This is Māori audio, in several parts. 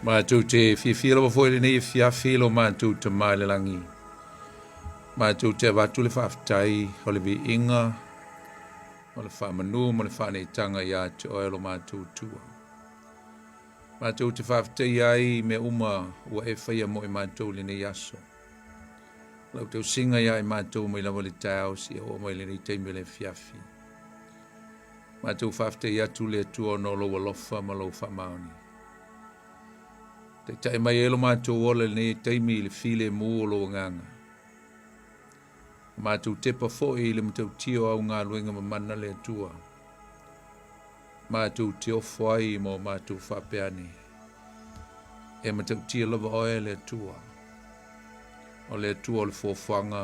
Mātou te whiwhira wa fwere nei whiawhilo mātou te mailelangi. Mātou te watu le whaftai, o le vi inga, o le whamanu, mo le whane tanga ia te oelo mātou tua. Mātou te whaftai ai me uma ua e whaia mo e mātou le nei aso. Lau tau singa ia e mātou mai lawa le tau si o mai le nei teime le whiawhi. Mātou whaftai atu le tua no lo walofa ma lo whamaoni. Te tae mai elo mātou ole nei teimi le file mu o lo nganga. Mātou tepa fo'i le matau tio au ngā luenga mamana le atua. Mātou te ofo ai mo mātou whapeane. E matau tia lava oe le atua. O le atua o le fōwhanga.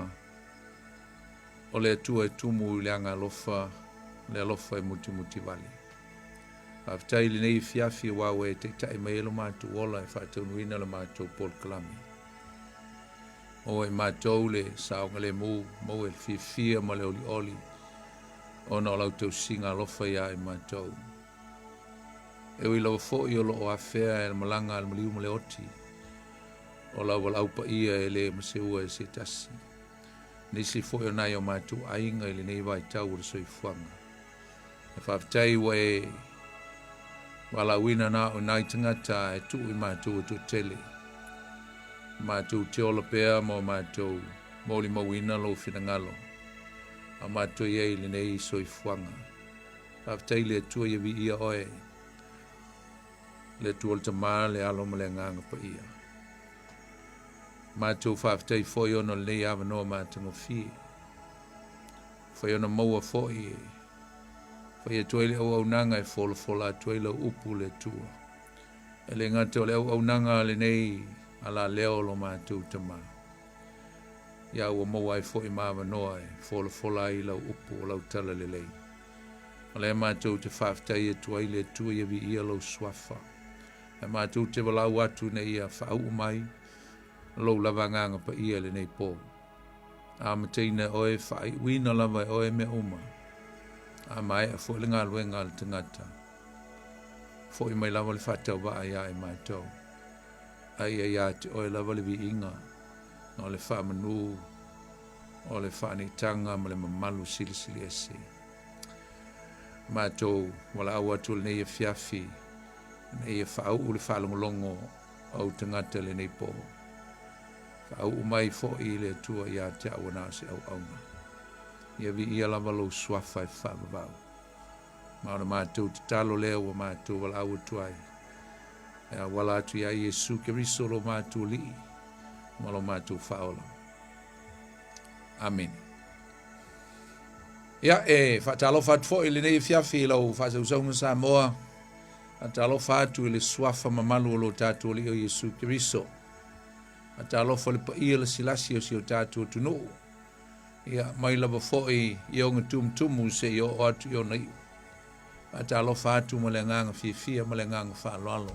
O le atua e tumu i le anga alofa. Le alofa e muti muti vali. Aftai le nei fiafi wawe te tae mai elo mātou ola e whātau nuina le mātou Paul Kalami. O e mātou le saonga le mu, mo e fia ma le oli oli. O na lau tau singa lofa ia e mātou. E ui lau fo i o loo awhea e malanga al maliu ma le oti. O lau walau pa ia e le maseua e se tasi. Nisi fo i o nai o mātou ainga i le nei vai tau ura soifuanga. E whaftai wa e wala wina na o nai tangata e tu i mātou tu tele. Mātou te ola pēr mo mātou mōli mawina lo whingalo. A mātou iei le nei soi fuanga. Whaftai le tua ia vi ia oe. Le tua le tamā le alo ma le nganga pa ia. Mātou whaftai foi ono le nei awa noa mātou fie. Foi ono maua foi e. Fai e toile au au nanga e fola toile upu le tua. E le ngata o le au nanga le nei ala leo lo mātou tama. Ia ua maua e fo i mawa noa e fola i lau upu o lau tala le lei. O le mātou te whaftai e tua i le tua i vi ia lau swafa. E mātou te walau atu ne ia whaau mai. Lau lava nganga pa ia le nei pō. A mateina oe whai wina lava e oe me uma. A mai a fo le ngā luenga le tangata. Fo i mai lava le whatau wa ia e mātou. Ai ia te oe lava le vi inga. No le whamanu. O le whanitanga ma le mamalu sili ese. Mātou wala awa tu le nei e fiafi. Nei e whaau le whalongolongo au tangata le nei po. Whaau mai fo i le tua ia te awana se au auna. Ia vi ia lava lo swafa e whamavau. Maora mātou te talo leo wa mātou wala awa tuai. Ea wala atu ia Iesu ke riso lo mātou li. Malo mātou whaola. Amen. Ia e whatalo whatfo i le nei fiafi lau whasausau Samoa. Atalo whatu i le swafa mamalu o lo tātou li o Iesu ke riso. Atalo whale pa ia le silasi o si o tātou tunu. Ia mai lava foi i o tumu se i o atu i o nei. Atalo whatu ma le nganga fia ma le nganga whaloalo.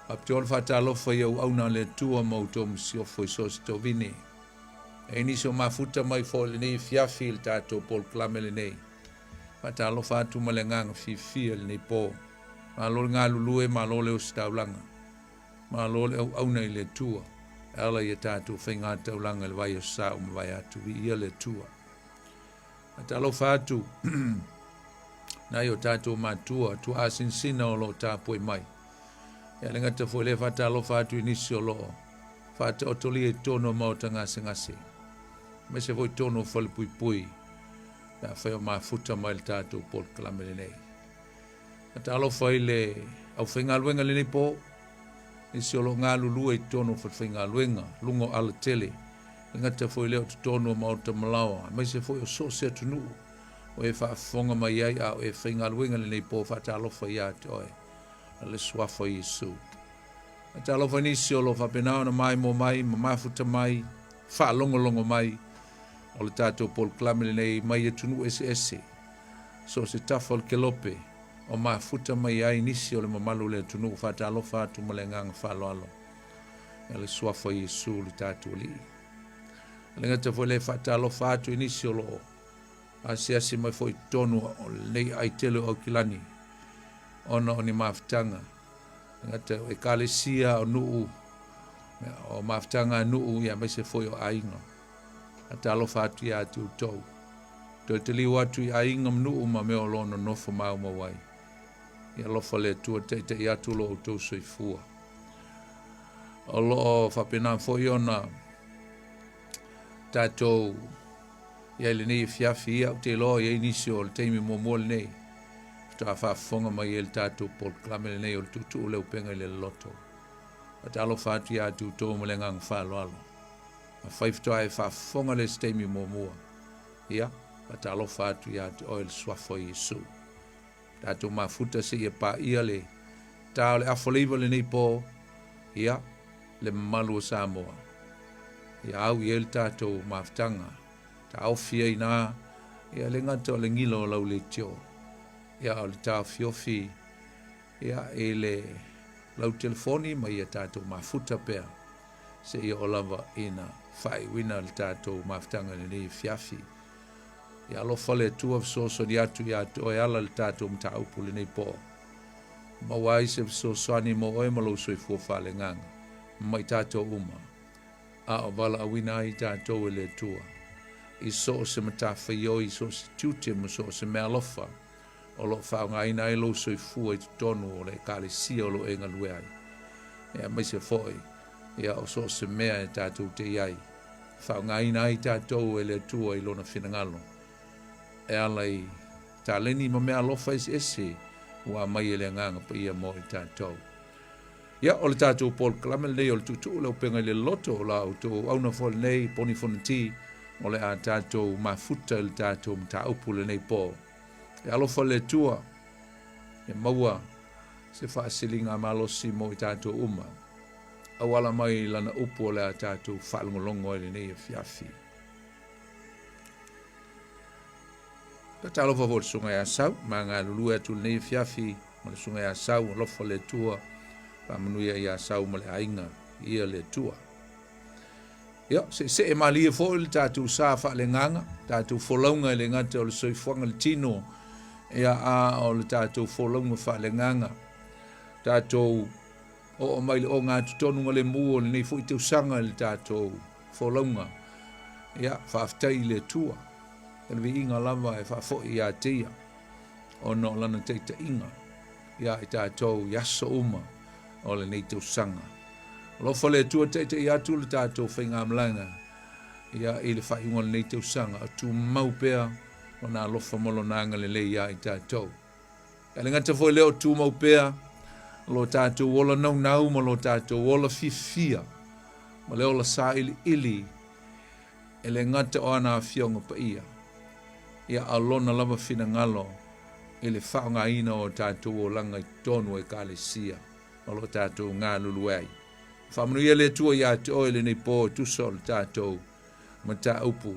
Aptiol whatalo whai au auna le tua mautom si o foi sos to vine. E niso mafuta mai fo le nei fiafi le tātou Paul Kalami le nei. Atalo whatu ma le nganga fia le nei po. Ma lo ngā lulue ma lo le o staulanga. Ma lo le au auna i le tua. Ala ia tātou whainga tau langa le vai o sa o mawai atu vi ia le tua. A talo whātu, nai o tātou mātua, tu asin sina o lo tāpoi mai. Ia le ngata fo le whatalo whātu inisi o lo, whāta otoli e tono mauta ngase. Me se voi tono whale pui. Ia whai o mafuta mai le tātou Paul Kalami le nei. A talo whai le, au whainga luenga le nei po, isi olo ngā lulu e tono whatwhinga luenga, lungo ala tele. Ngata foi leo te tono mauta malawa. Mai se foi o so se tunu. O e whaafonga mai ai a o e whinga luenga le nei po whatalofa ia te oe. A le swafa Iesu. A talofa nisi olo whapenao na mai mo mai, ma mafuta mai, whaalongolongo mai. O le tātou Paul Kalami le nei mai e tunu ese. So se tafal ke lope. O mafuta mai ai nisi o le mamalu le tunu whatalofa atu ma le nganga whaloalo. E le swafa Iesu le tātou li. Le ngata foi le whatalofa atu nisi o lo. Asi mai foi tonu o nei ai tele o kilani. Ona o ni mafutanga. ngata e kalesia o nuu o maftanga nuu ia mai se foi o ainga ata lo fatu ia tu tou to te li watu ia inga nuu ma me o lono nofo mau mawai ia lo fale tu te ia tu lo to soifua o lo fa pena foi ona tatou ia le nei fiafi ia te lo ia inisio le teimi mo nei ta fa fonga mai el tatou por klame nei o tutu le Upega ile Loloto ata lo fatu ia tu to mo le ngang fa lo alo a five to ai fa fonga le teimi mo ia ata lo fatu ia oil swafo Yesu tatou mafuta se ia pa ia le ta le afoliva le nei po ia le malu Samoa ia au ia le tatou maftanga ta au fia ina ia le ngata le ngilo lau le tio ia o le tau fiofi ia ele lau telefoni ma ia tatou mafuta pea se ia o lava ina fai wina le tatou maftanga le nei fiafi ia lo fale tua so di atu ia to ala le tatou mta upu le nei po ma wai se so ani mo oe ma lo soi fu fa le ngang mai tatou uma a o vala awina i tatou le tua i so se mata faio i so se tute mo so se mealofa o lo fa ngai nai lo soi fu i tonu o le kalesia o lo enga luai ia mai se foi ia o so se mea e tatou te iai fa ngai nai tatou le tua i lona finangalo e alai taleni ma mea lofa ese ua mai ele nganga pa ia mo i tatou ia o le tatou Paul Klamel nei o le tutu le Upega ile Loloto la o to auna fol nei poni fonti o le a tatou mafuta le tatou mta upu le nei po e alofa le tua e maua se faasilinga malosi mo i tatou uma awala mai lana upu o le a tatou faalongolongo ele nei e fiafi ka talo favor sunga ya sau manga lulu atu nei fiafi mo le sunga ya sau alofa le tua pa manuia ya sau mo le ainga ia le tua ia se e mali fo il tatou sa fa le nganga tatou folonga le ngata o le soifuanga le tino ia a o le tatou folonga fa le nganga tatou o mai le o ngā tutonu le mua le nei fo i te usanga le tatou folonga ia faaftai le tua ele vi inga lava e fa fo ia tia o no lana teita inga ia i tatou yaso uma o le nei te usanga lo fole tua teita ia tu le tatou whainga amlanga ia i le whaiunga le nei te usanga a tu mau pea o nā lofa molo nanga le lei ia i tatou e le ngata fo leo tu mau pea lo tatou wola nau ma lo tatou wola fifia ma leo la sa ili e le ngata o ana fionga pa ia alona lava fina ngalo i le whaonga ina o tatou o langa i tonu e kalesia o lo tatou ngā luluai whamanu ia le tua ia te oe le nei pō tuso le tatou ma ta upu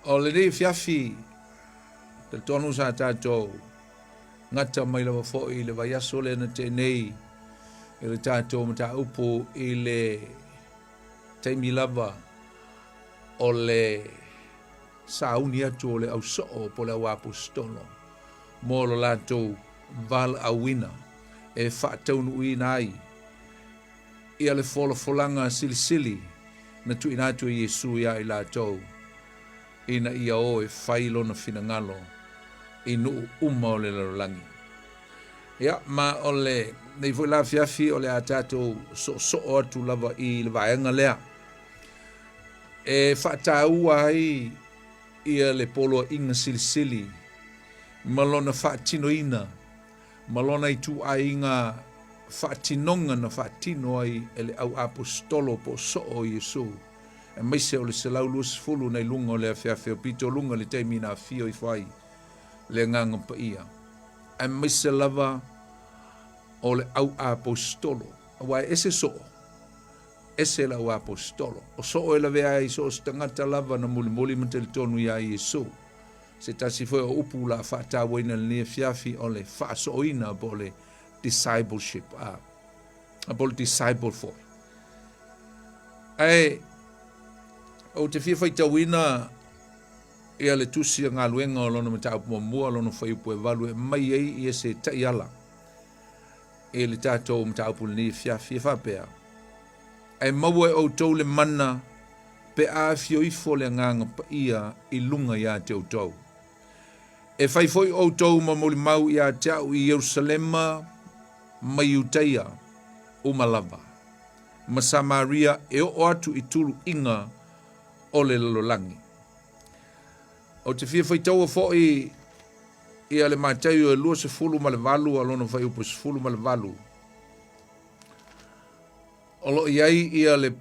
o le nei fiafi te tonu sa tatou ngata mai lava fo i le vaiaso le na te nei i le tatou ma ta upu i le teimi lava o le sauni atu o le au soo po le au apostolo mo lo latou val awina e whaataunu ina ai ia le folanga silisili na tu ina atu Yesu ia i latou ina ia o e whailo na finangalo inu uma o le lalangi ia ma o le nei foi la fiafi o le a tatou so atu lava i le vaenga lea e whaataua ai ia le polo inga silisili malona whaatinoina malona i tu ainga whaatinonga na whaatino ai ele au apostolo po so o Yesu e maise o le selau luas fulu nei lunga o le awhiawhia pito lunga le teimi na fio i whai le nganga pa ia e maise lava o le au apostolo awai ese so ese la au apostolo o so o la vea i so stangata lava na muli mantel tonu ia Yesu se tasi foi o upu la whaata waina le fiafi o le whaasoina po le discipleship a po le disciple foi ai o te fia whaita wina ia le tusi ngā luenga o lona mataupu mua lona whaiupu e walu e mai ei ia se taiala e le tātou mataupu ni fiafia whapea. Ai maua e outou le mana pe a fioifo le nganga pa ia I lunga ia te outou. E whaifoi outou ma moli mau ia te au I Yerusalema ma Iuteia o Malava. Ma Samaria e o atu I tulu inga o le lololangi. O te fia whaitaua fōi ia le mātau e lua se fulu ma le valu alona whaiupu se fulu ma le valu. O lo iai ia le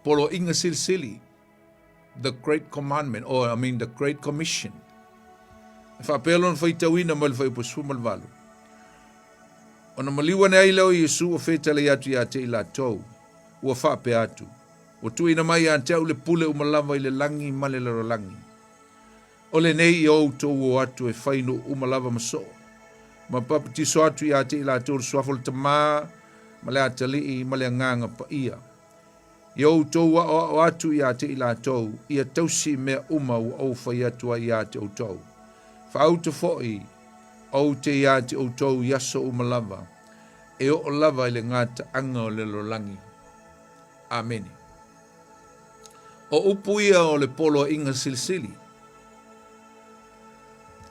polo inga silsili, the Great Commandment, or I mean the Great Commission. E whapelon whaitauina ma le whaiupu se fulu ma le valu. O na maliwa nei leo Yesu o whetale atu ia te ila tau, ua whape atu. O tuina mai a te au le pule umalava I le langi ma le langi. O le nei I outou o atu e whaino umalava maso. Ma papatiso atu ia te ila tau suafol tamā, ma le atalii, ma le nganga pa ia. I outou o atu ia te ila tau, ia tausi mea uma o au whai atua ia te outou. Whaauta foi, au te ia te outou yaso umalava, e o lava I le ngata anga o le lolangi. Amen. O upu ia o le polo inga silsili.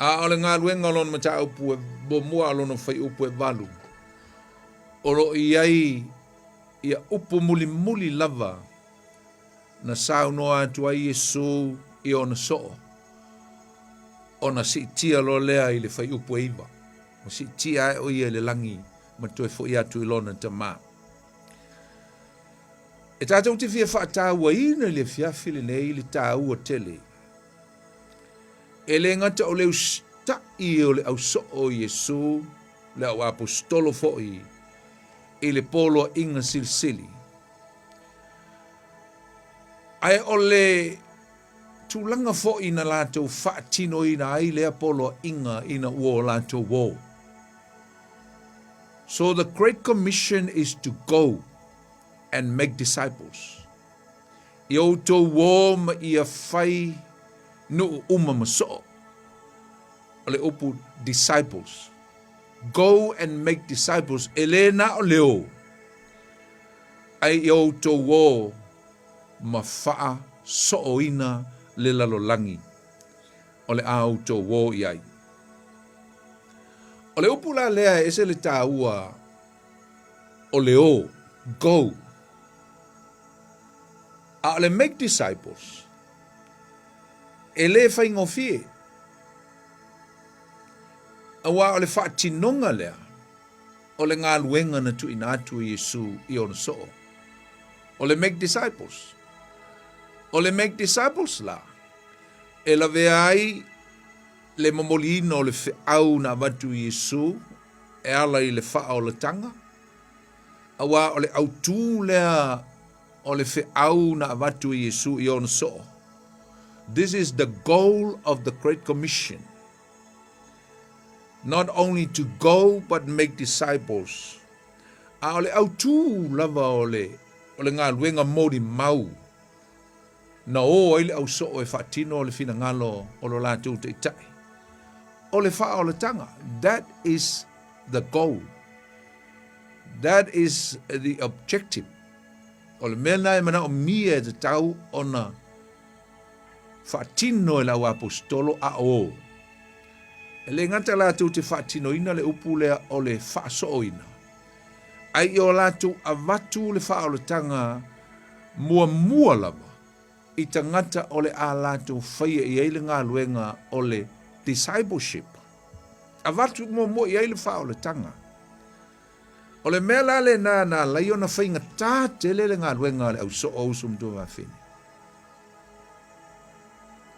A o le ngā luenga lona mata upu e bo mua lona whai upu e walu. O ro iai ia upu muli muli lava na saunoa atu ai Yesu I ona soo. O na si tia lo lea I le whai upu e iwa. O si tia o ia le langi ma toi fo ia tu ilona tamā. E tātou te fia whaataua ina le fiafi le nei le tāu o tele. E le ngata o leu stai o le au so o Yesu, le au apostolo foi, I le polo inga silsili. Ai o le tūlanga foi na lātou whaatino ina ai le polo inga ina ua lātou wō. So the Great Commission is to go and make disciples. I outou wō ma ia whai no uma maso. O le upu disciples. Go and make disciples. Elena o leo. Ai I outou wō ma whaa sooina le lalolangi. O le outou wō iai. O le upu la lea ese le tāua o leo. Go. A le make disciples. E le whaingofie. Awa o le whaatinonga lea. O le ngā luenga na tu ina atu Yesu I ona soo. O le make disciples. O le make disciples la. E la vea ai le mamolino o le whiau na watu Yesu. E ala I le wha o le tanga. Awa o le autū lea o le whiau na watu Yesu I ona soo. This is the goal of the Great Commission. Not only to go, but make disciples. A ole autū lava ole ngā luenga mori mau. Na o ele au so e whaatino o le whina ngalo o lo lātou te itai. O le wha o le tanga. That is the goal. That is the objective. O le mena e mana o mia te tau ona whaatino e lau apostolo a o. E le ngata lātou te whaatino ina le upu lea o le whaaso ina. Ai o lātou a watu le wha o le tanga mua lava. I tangata o le a lātou whaia I eile ngā luenga o le discipleship. A watu mua I eile wha o le tanga. O le mea la le nā lai o na whainga tā te le ngā luenga le au so o usum tō whawhine.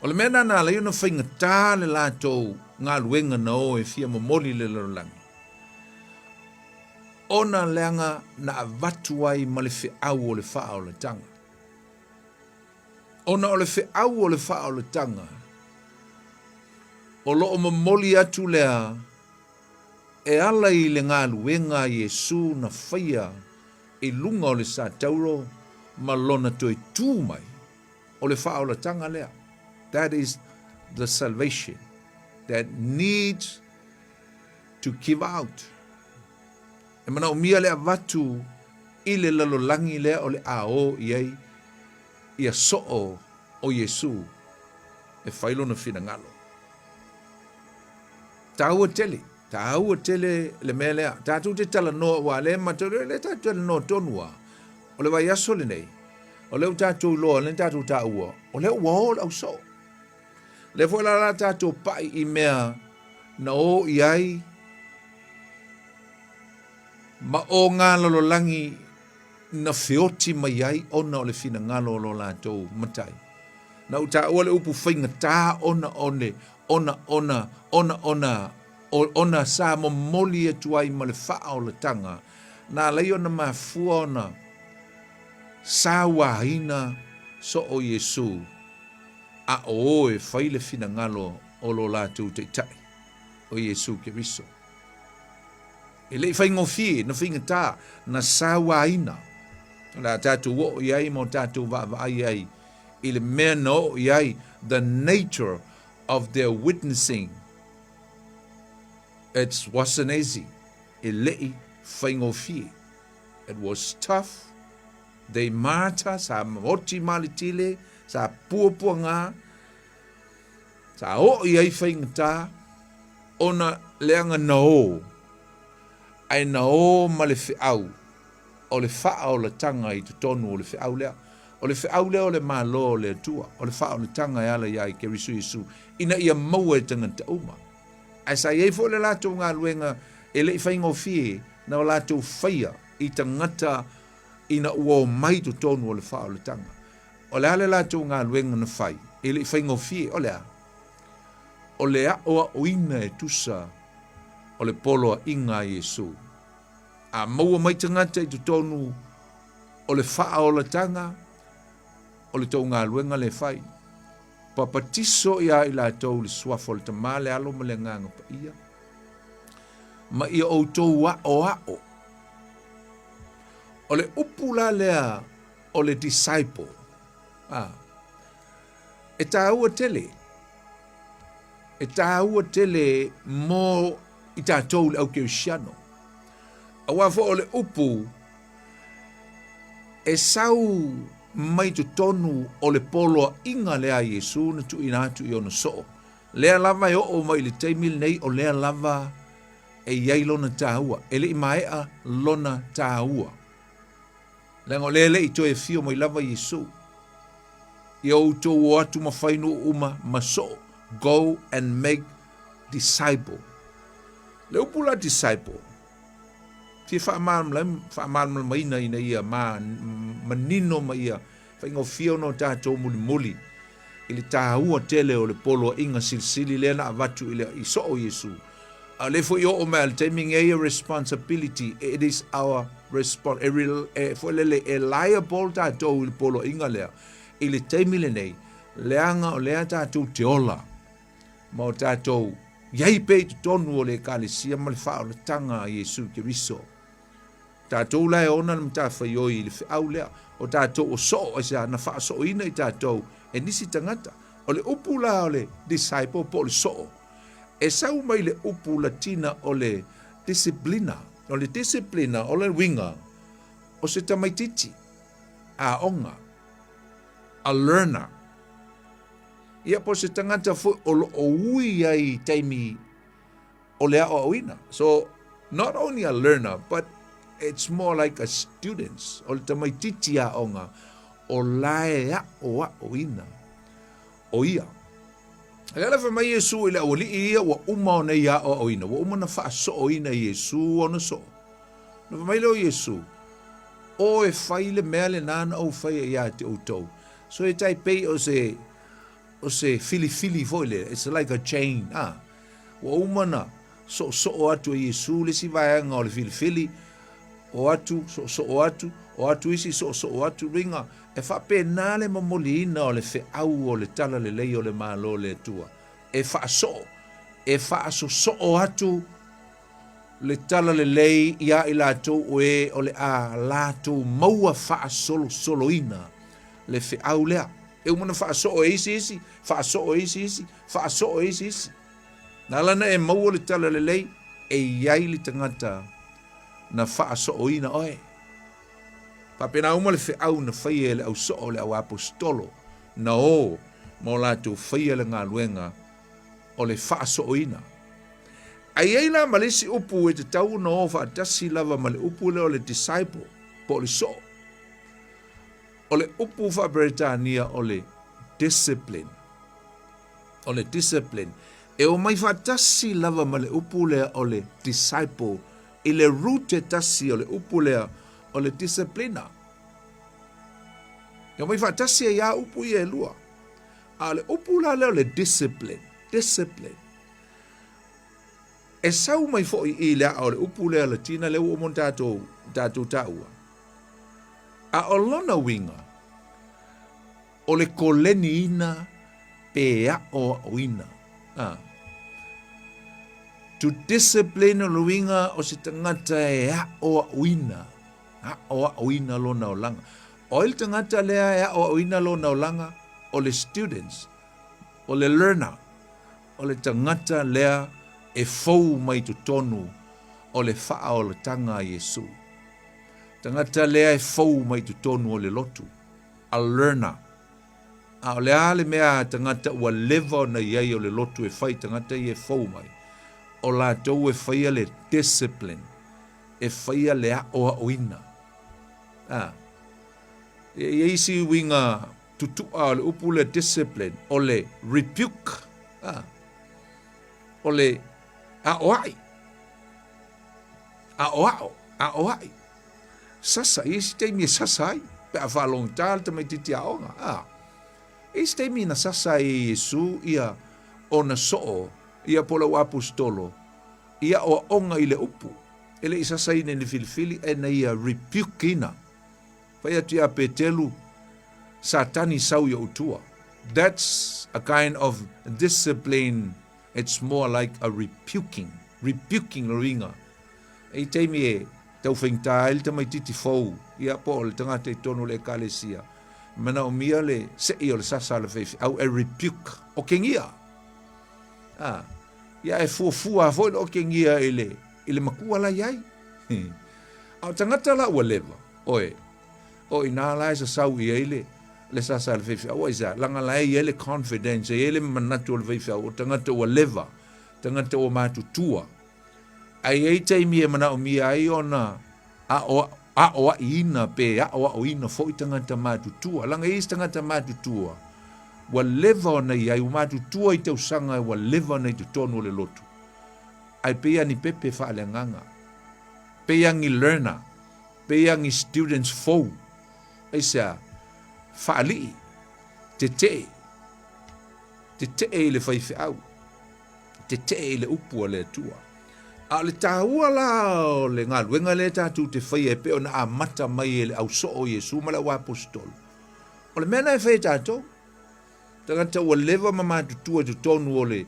O le mea nā lai o na whainga tā le lātou ngā luenga na o e fia momoli le larolangi. Ona leanga na watu ai ma le whiau o le wha o le tanga. Ona o le whiau o le wha o le tanga. O lo o momoli atu lea e ala I le ngā luenga Yesu na whaia I lunga o le sa tauro ma lona toi tū mai o le wha o le tanga lea. That is the salvation that needs to give out. E mana umia le avatu i le lalolangi lea o le ao iai ia so'o o Yesu e whailo na finangalo. Tāua tele le mea lea, tātou te tala noa wa le matore le tātou le noa tonua, o le vai aso le nei, o le tātou loa le tātou tāua, o le wao au so. Le fo la tātou pai i mea na o iai, ma o ngā lololangi na whioti mai ai ona o le finangalo o lo lātou matai. Na uta o le upu whainga tā ona sa momoli e tuai ma le wha o le tanga. Nā lei ona mafua ona sa wahina so o Yesu a o e whaile finangalo o lo lātou te tai o Yesu Keriso. E le whaingofi na whainga tā na sa wahina. La tātou o iai mo tātou wa iai. Il mea no iai, the nature of their witnessing. It wasn't easy. It was tough. They mata sa moti malitile, sa pua ngā, sa o iai whaingata, ona leanga nao, ai nao ma le whiau, o le wha o le tanga i tonu o le whiau lea. O le whiau lea o le malo o le tua, o le wha o le tanga e ala iai ke risu Yesu, ina ia maua e tangata uma. Ai sa iei fo le lātou ngā luenga e le i whaingo fie na o lātou whaia i tangata ina ua o mai to tonu o le wha o le tanga. O le ale lātou ngā luenga na whai, e le i whaingo fie, o lea. O le a oa oina e tusa o le poloa inga Yesu. A maua mai tangata i to tonu o le wha o le tanga, o le tau ngā luenga le whai. Papatiso ia i la tau le suafo le tamale alo ma le nganga pa ia. Ma ia o tau wa'o. O le upula lea o le disciple. E tāua tele. E tāua tele mo i tātou le au keusiano. A wafo o le upu e sau mai tu tonu o le polo inga lea Yesu na tu inatu i ono so. Lea lava e o mai le teimil nei o lea lava e iai lona tāua. E le imaea lona tāua. Lengo lele i to e fio mai lava Yesu. I au to o atu mawhainu uma maso. Go and make disciple. Le upula disciple. Ti whaamalma maina ina ia manino ma ia whaingo fio no tātou muli ili tāhua tele o le polo inga silsili lena avatu ili i so o Yesu. Lefo i o mea le taming a responsibility. It is our responsibility. Fo lele e liable tātou ili polo inga lea ili taimile nei leanga o lea tātou te ola ma o tātou iai pei tonu o le kālesia ma le wha o le tanga a Yesu Keriso. Tātou lai ona na mta whaioi le whiau lea, o tātou o so o isa na wha so ina i tātou, e nisi tangata, o le upu la o le disciple po le so. E sau mai le upu latina o le disciplina o le winga, o se tamaititi, a onga, a learner. Ia po se tangata fu o ui ai taimi o lea o awina. So, not only a learner, but it's more like a student. O le tamaititi a onga, o lae a o awina. O ia. Agala fa mai Yesu ila o li ia wa uma o nei a o awina. Wa uma na fa so o ina Yesu o na so. Na fa mai leo Yesu. O e faile mea le nana o fai ia te outou. So e tai pei o se fili foile. It's like a chain. Wa umana so o atu e Yesu le si vaenga o le fili. O atu o atu isi so o atu ringa. E fa penale mamolina o le fe au o le tala le lei o le malo le tua. E fa so o atu le tala le lei ia i latou o le a latou maua fa solo ina le fe au lea. e umana whaaso o isi, whaaso o isi, whaaso o isi. Nā lana e maua le tala le lei, e iai li tangata na whaaso o ina oe. Papena uma le whiau na whaia le au soo le au apostolo, na o mo lātou whaia le ngā luenga o le whaaso o ina. Ai ei la malesi upu e te tau na o whaatasi lava ma le upu le o le disciple, po le so. O le upu whaberetania o le discipline. O le discipline. E o mai whaatasi lava ma le upu le o le disciple, i le rute tasi o le upu le o le disciplina. E o mai whaatasi e ia upu i e lua. A le upu la le o le discipline. Discipline. E sau mai fo i lea o le upu lea la tina leo o mon tātou tāua. A o lona winga, o le koleni ina pe a o wina. To discipline o le winga o se tangata e a o wina. A o wina lona o langa. O il tangata lea e a o wina lona o langa, o le students, o le learner, o le tangata lea e fou mai tu tonu o le faa o le tanga Yesu. Tangata lea e fou mai tu tonu o le lotu. A learner. A o le ale mea tangata ua leva na iai o le lotu e fai tangata i e fou mai. O la tau e fai le discipline. E fai le a o oina. E isi winga tutua o le upu le discipline. O le rebuke. O le a oai. A oao. A oai. Sasa, isi teimi e sasa ai. Pe a whalong tāl ta mai titi a onga. Isi teimi na sasa i Yesu ia o na soo, ia pola o apostolo, ia o onga i le upu. Ele i sasa i ni filifili e na ia rebuke ina. Pai atu ia petelu satani sau ia utua. That's a kind of discipline. It's more like a rebuking ringa. E teimi e tau whaingta ele tamai titi fau, ia po le tangata i tonu le kalesia. Mana o mia le se i o le sasa le whewhi, au e rebuke o kengia. Ia e fuafua foi o kengia i le makua la iai. Au tangata la ua leva, oe nā la e sa sau i eile, le sasa le whewhi, au aiza, langa la e ele confidence, e ele manatu o le whewhi, o tangata ua leva, tangata ua mātutua. Ai ei teimi e mana o mia ai ona a o ina pe a o ina foi tangata mātutua. Langa i tangata mātutua. Wa leva ona i ai o mātutua i tau sanga wa leva na i tutonu le lotu. Ai pea ni pepe whaale nganga. Pea ngi learner. Pea ngi students fou. Ai sea whaali. Te i le whaifi au. Te i le upua le tua. A le tāua la o le ngā luenga le tātou te whai e peo na a mata mai e le au so o Yesu ma le wa apostolo. O le mena e whai tātou. Tangata ua leva ma mātutua tu tonu o le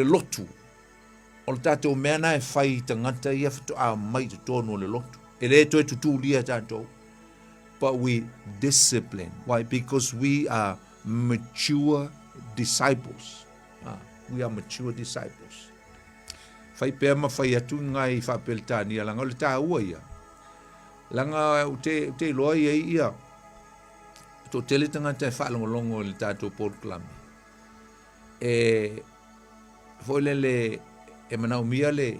lotu. O le tātou mena e whai tangata ia whato a mai tu tonu o le lotu. E le toi tutu lia tātou. But we discipline. Why? Because we are mature disciples. We are mature disciples. Fai pea ma fai atu ngai whapeltani langa o le tā ua ia. Langa u te loa ia ia. Tō tele tangata e whaalongolongo le tātou porklami. Foi le e manau mia le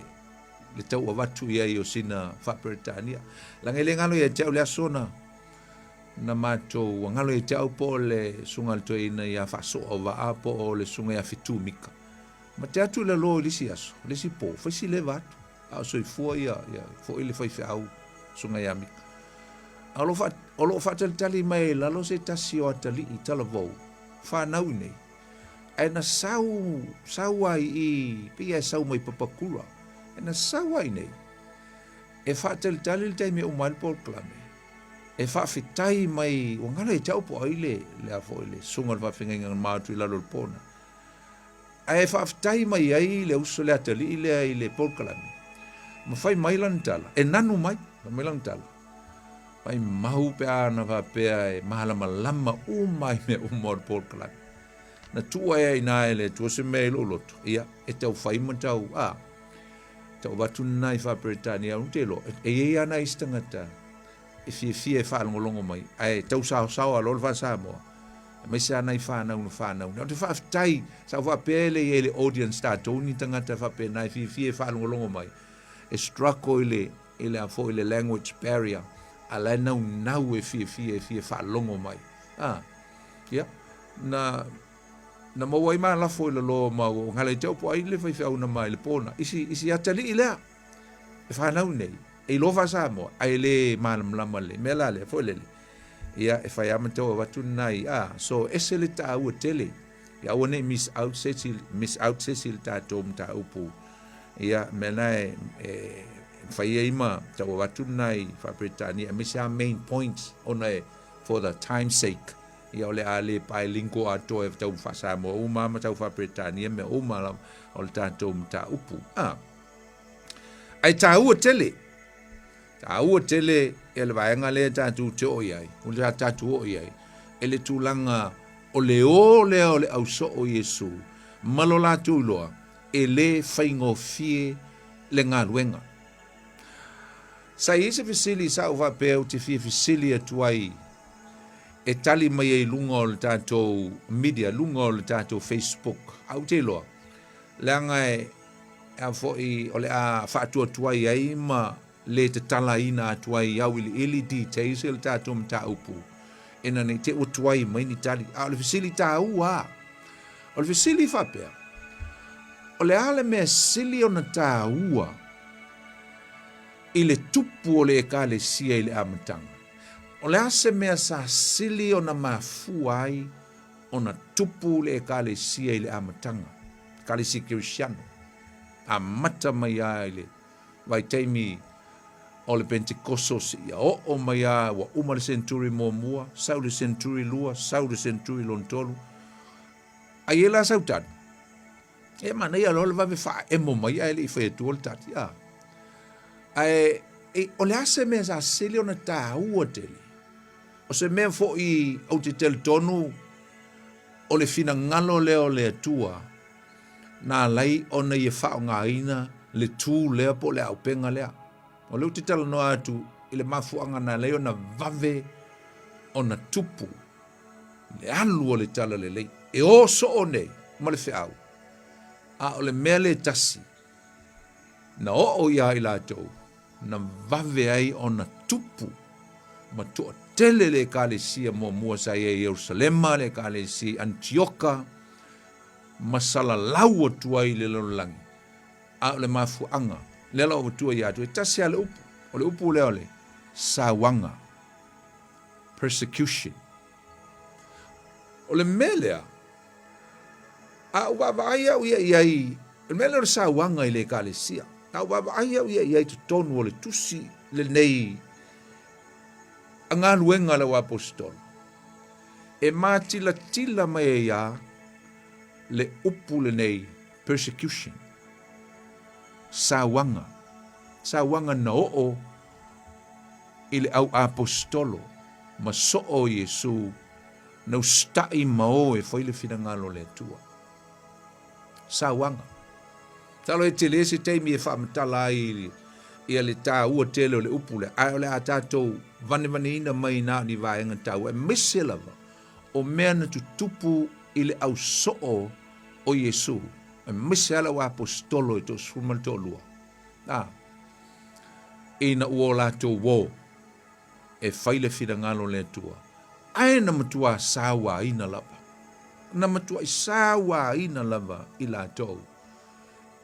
tau awatu ia i o sina whapeltani. Langa ele ngalo ia tau le asona. Na mātou ngalo ia tau po le sunga le toi ina ia whaso o waa po o le sunga ia fitu mika. Ma te atu le lo lisi aso, lisi po, whaisi le vatu. Ao soi fua ia, fo ile whai whiau, sunga ia mika. O lo whatali tali mai, lalo se tasi o atali i tala vau, whanau nei. E na sau ai i, pia e sau mai papakura, e na sau ai nei. E whatali tali le taimi o mailpol klame. E whawhitai mai, o ngana e tau po aile, le a fo ile, sunga le whawhinga mātu i lalo le pona. Ai whaftai mai ai le uso le atali i le polkalami. Ma whai mai lan tala. E nanu mai, mai lan tala. Pai mau pe ana va pe e mahalama lama umai me umor Paul Clark. Na tua e ina ele tua se me loloto. Ia, e tau whai matau. Tau watu nai wha Britania un te lo. E ana istangata. E fie whaangolongo mai. Ai, tau sao alol wha Samoa. Mai se ana i whanau. Na te whaftai. Sa wha pele i ele audience ta. Tōni tangata wha pe nai fie whaangolongo mai. E struggle ile a fo ile language barrier. Ala nau e fie whalongo mai. Yeah. Na mawai ma la fo ile lo mau. Ngale tau po ai le whai na mai le pona. Isi atali ilea. E whanau nei. E lo fa Samoa. Ai le malam lama le. Mela le. Fo le. Ia e whai amatau watu nai. So ese le ta ua tele. Ia wane miss out Cecil ta tom ta upu. Ia mena whai e ima tau watu nai wha Britania. Misa main points ona for the time sake. Ia ole ale pai linko ato e tau wha Samoa. Uma ma tau wha Britania me uma la o le ta tom ta upu. Ai ta ua tele. Ta ua tele e le vaenga le tatu te o iai. O le tatu o iai. E le tūlanga o le au so o Yesu. Malola tūloa. E le whaingo fie le ngā luenga. Sa i se fisili sa uwa pēo te fie fisili atuai. E tali mai e lunga o le tātou media, lunga o le tātou Facebook. Au te loa. Leanga a foi o le a whaatua tuai ai ma le te tala ina atuai au ili details e le tātou mta upu. Ena ne te o tuai mai ni tali. O le fisili tā ua. O le fisili whapea. O le ale mea sili o na tā ua. I le tupu o le eka le sia i le amatanga. O le ase mea sa sili o na mafua ai o na tupu le eka le sia i le amatanga. Ka le si Kirisiano. A mata mai ai le vai teimi o le Pentecosto si ia o mai a wa uma le centuri mua, sau le centuri lua, sau le centuri lontolu. Ai e la sautani. E mana ia lo le vave fa e mo mai ai le i fai tu o le tati. O le ase mea sa sili o na tā ua tele. O se mea fo i au te tel tonu o le fina ngalo leo le atua. Na lai o na i whao ngā ina le tū lea po le au penga lea. O leo te tala no atu i le mafuanga na leo na vave o na tupu. Le alu o le tala le lei. E o so o nei, ma le whiau. A o le mea le tasi. Na o ia i lātou. Na vave ai o na tupu. Ma toa tele le kalesia mua sa ia Jerusalema, le kalesi Antioka. Masala lau atua i le lolangi. A o le mafuanga. Le lau atua i atu. E tasi a le upu. O le upu leo le. Sawanga. Persecution. O le melea. A uwawaai au ia iai. O le melea o le sawanga i le kalesia. A uwawaai au ia iai tutonu o le tusi le nei. Anga luenga le apostol. E matila mai ia le upu le nei persecution. Sawanga na o i le au apostolo ma so o Yesu na ustai mao e foi le finangalo le tua. Sawanga. Talo e te lesi teimi e whamatala i le tā ua tele o le upu le. Ai o le a tātou vane ina mai nā ni vaenga tau. E meselava o mea na tutupu i le au soo o Yesu. E mesela o apostolo e to sumal to lua. Ina ua la to wo. E whaile whirangalo le tua. Ai na matua sawa ina lava. Na matua i sawa ina lava i la to.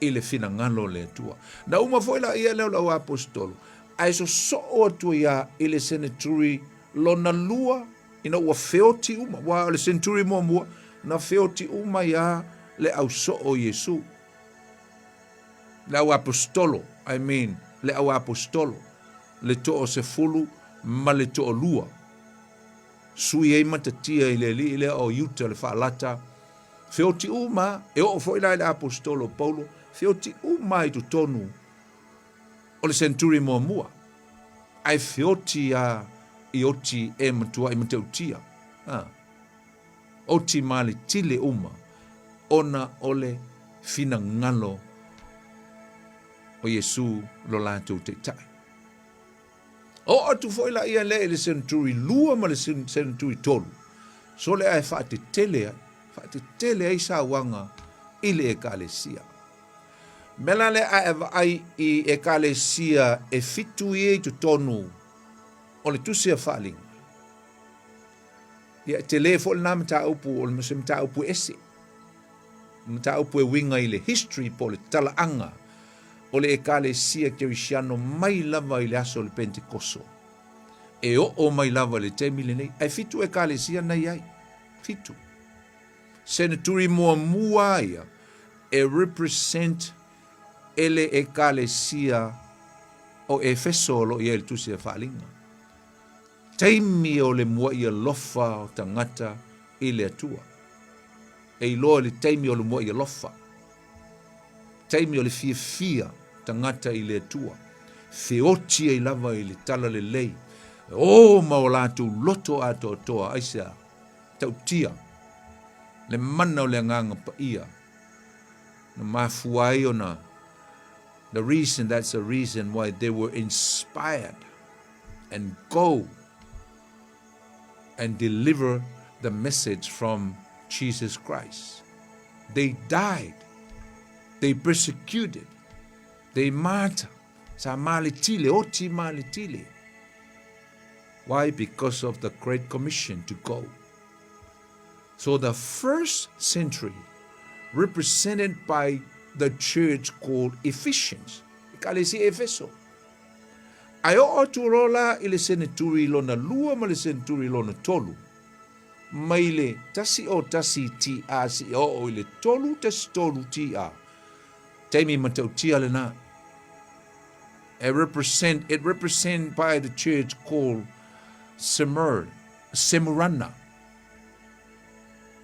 I le whirangalo le tua. Na uma foila ia leo lau apostolo. Ai so o tua ia i le senaturi lona lua. Ina ua feoti uma. Wa le senaturi mua. Na feoti uma ia le au so o Yesu. Le au apostolo. Le au apostolo. Le to o se fulu. Ma le to o lua. Sui e matatia i le li le o yuta le whaalata. Feoti uma. E o foila le apostolo Paulo. Feoti uma i tu tonu. O le centuri mua. Ai feoti a i oti e matua i matautia. Oti male tile uma, ona ole fina ngalo o Yesu lo lātou te tai. O atu foila ia le le senturi lua ma le senturi tolu. So le ai whaate tele ai sa wanga i le ekalesia. Mela le ai i ekalesia e fitu i tu tonu o le tusia whaalinga. Ia te le fo le nā mta upu o le mta upu ese. Mta upu e winga i le history po le talaanga o le ekalesia kerisiano mai lava i le aso le Pentekoso. E o mai lava le te milenei. Ai fitu ekalesia nei ai. Fitu. Senaturi mua ia e represent ele ekalesia o Efeso lo ia le tusia whaalinga. Taimi o le mua ia lofa o tangata i le atua. E iloa le taimi o le mua ia lofa. Taimi o le fia tangata i le atua. Feoti e lava i le tala le lei. O maolatu loto ato toa aisa tautia. Le mana o le nganga pa ia. Na mafuai ona. That's the reason why they were inspired and go and deliver the message from Jesus Christ. They died. They persecuted. They martyred. Sa malitile, oti malitile. Why? Because of the Great Commission to go. So the first century, represented by the church called Ephesians, Ecclesia Efeso. Ai o turola i le senaturi lona lua ma le senaturi lona tolu. Mai le tasi o tasi ti a si o i le tolu tasi tolu ti a. Taimi matautia le na. It represent by the church called Semurana.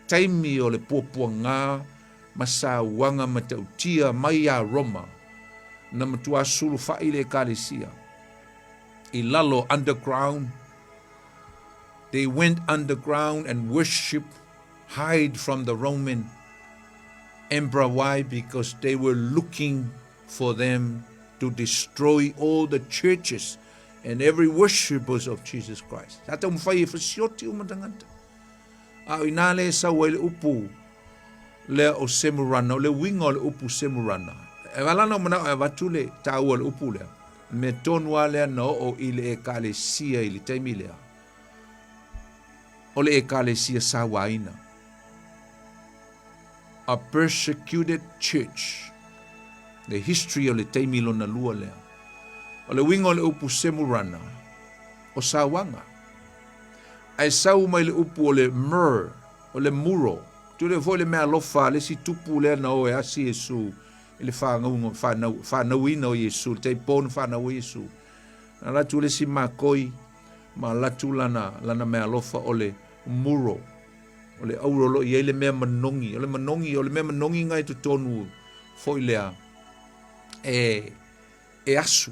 Taimi o le puapuanga masawanga matautia mai a Roma. Na matua sulu fai le ekalesia. I lalo underground. They went underground and worshiped, hide from the Roman emperor. Why? Because they were looking for them to destroy all the churches and every worshippers of Jesus Christ. Tata umfai fasioti umatanganta. A inale sa wele upu le o Semurana, le winga le upu Semurana. E walana mana e watule ta le upu le. Me tonua lea no o ile ekalesia ili taimi lea. O le ekalesia sawaina. A persecuted church. The history o le taimi lona lua lea. O le winga o le upu Semurana. O sawanga. Ai sau mai le upu o le mur. O le muro. Tu le vo le mea lofa le si tupu lea na o e asi Yesu. Ele whanauina o Yesu, te pōna whanau o Yesu. Na latu le si makoi, ma latu lana mea lofa o le muro, o le aurolo i ele mea manongi, o le mea manongi ngai tu tonu foi lea, e asu,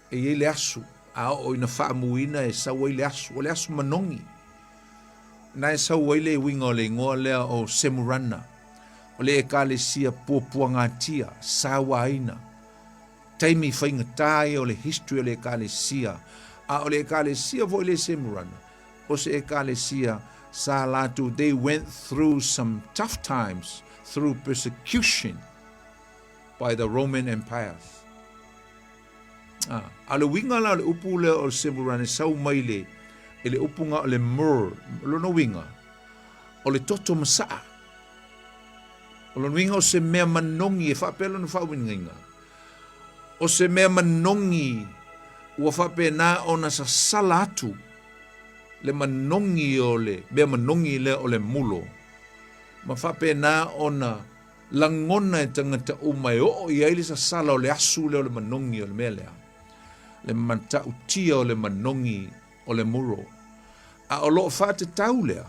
e ele asu, a o ina whaamuina e sau ele asu, o le asu manongi. Na e sau ele winga o le ngoa lea o Semurana. O le ekalesia puapuangatia, sawaina. Taimi whaingatai o le history o le ekalesia. A o le ekalesia vo le Semurana. O se ekalesia sa latu, they went through some tough times through persecution by the Roman empires. A le winga la le upu le o le Semurana sau maile, e le upunga o le mur, lono winga, o le toto masaa. O lon winga o se mea manongi e whapelo na whawinga. O se mea manongi ua whape na o na sa salatu. Le manongi o le, mea manongi le o le mulo. Ma whape na o na langona e tangata umai o i aile sa sala o le asu le o le manongi o le mea lea. Le manta utia o le manongi o le muro. A o lo whate tau lea.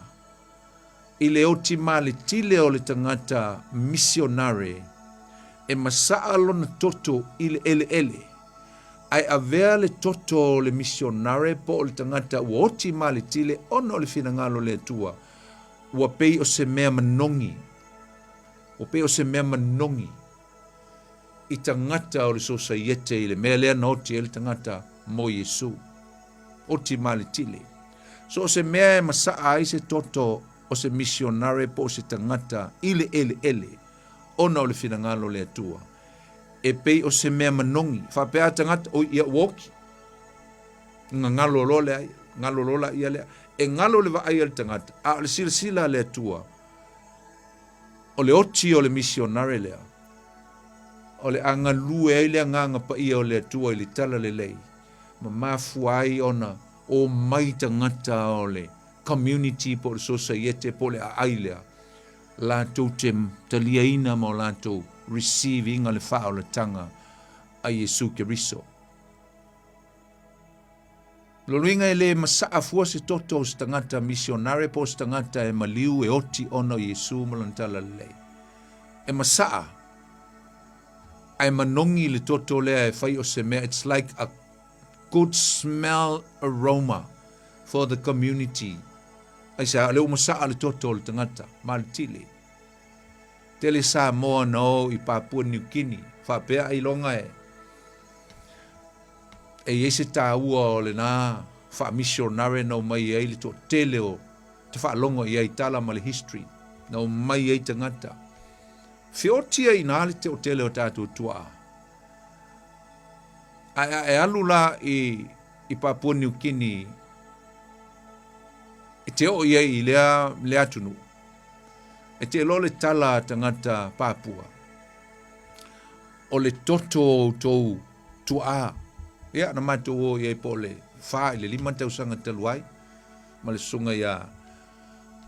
I le oti male tile o le tangata missionare e masaa lona toto i le ele. ai avea le toto le misionare po o le tangata ua oti ma le tile ono le finangalo le atua ua pei o se mea manongi ua pei o se mea manongi i tangata o le sosaiete i le mea lea na oti e le tangata mo Yesu oti ma le tile so o se mea e masaa ai se toto o se misionare po o se tangata ile ele ona o le finangalo le atua e pei o se mea manongi whapea tangata o ia woki ngalo lola ia lea e ngalo le va ai le tangata a le sila le atua o le oti o le misionare lea o le anga lue ai le nganga pa ia o le atua i le tala le lei ma mafua ai ona o mai tangata o le community po le society po le ai lea lātou te taliaina mo lātou receiving le wha o le tanga a Yesu Keriso. Loringa e le masaa fua se toto o stangata misionare po stangata e maliu e oti ono Yesu malantala lei. E masaa ai manongi le toto lea e whai o se mea. It's like a good smell aroma for the community. Ai sa leo masaa le toto o le tangata maltile. Tele Samoa no i Papua New Guinea. Whapea ai longa e ese tā ua o le nā wha missionare no mai ai le to tele o te wha longa i ai tala ma le history no mai ai tangata. Whiotia i nā le te o tele o tātou tua. E alu la i Papua New Guinea e te o i ai lea tunu. E te lo le tala tangata Papua. O le toto tou tua. Ia na mato o ia po le fa le 5,000 taluai. Ma le sunga ia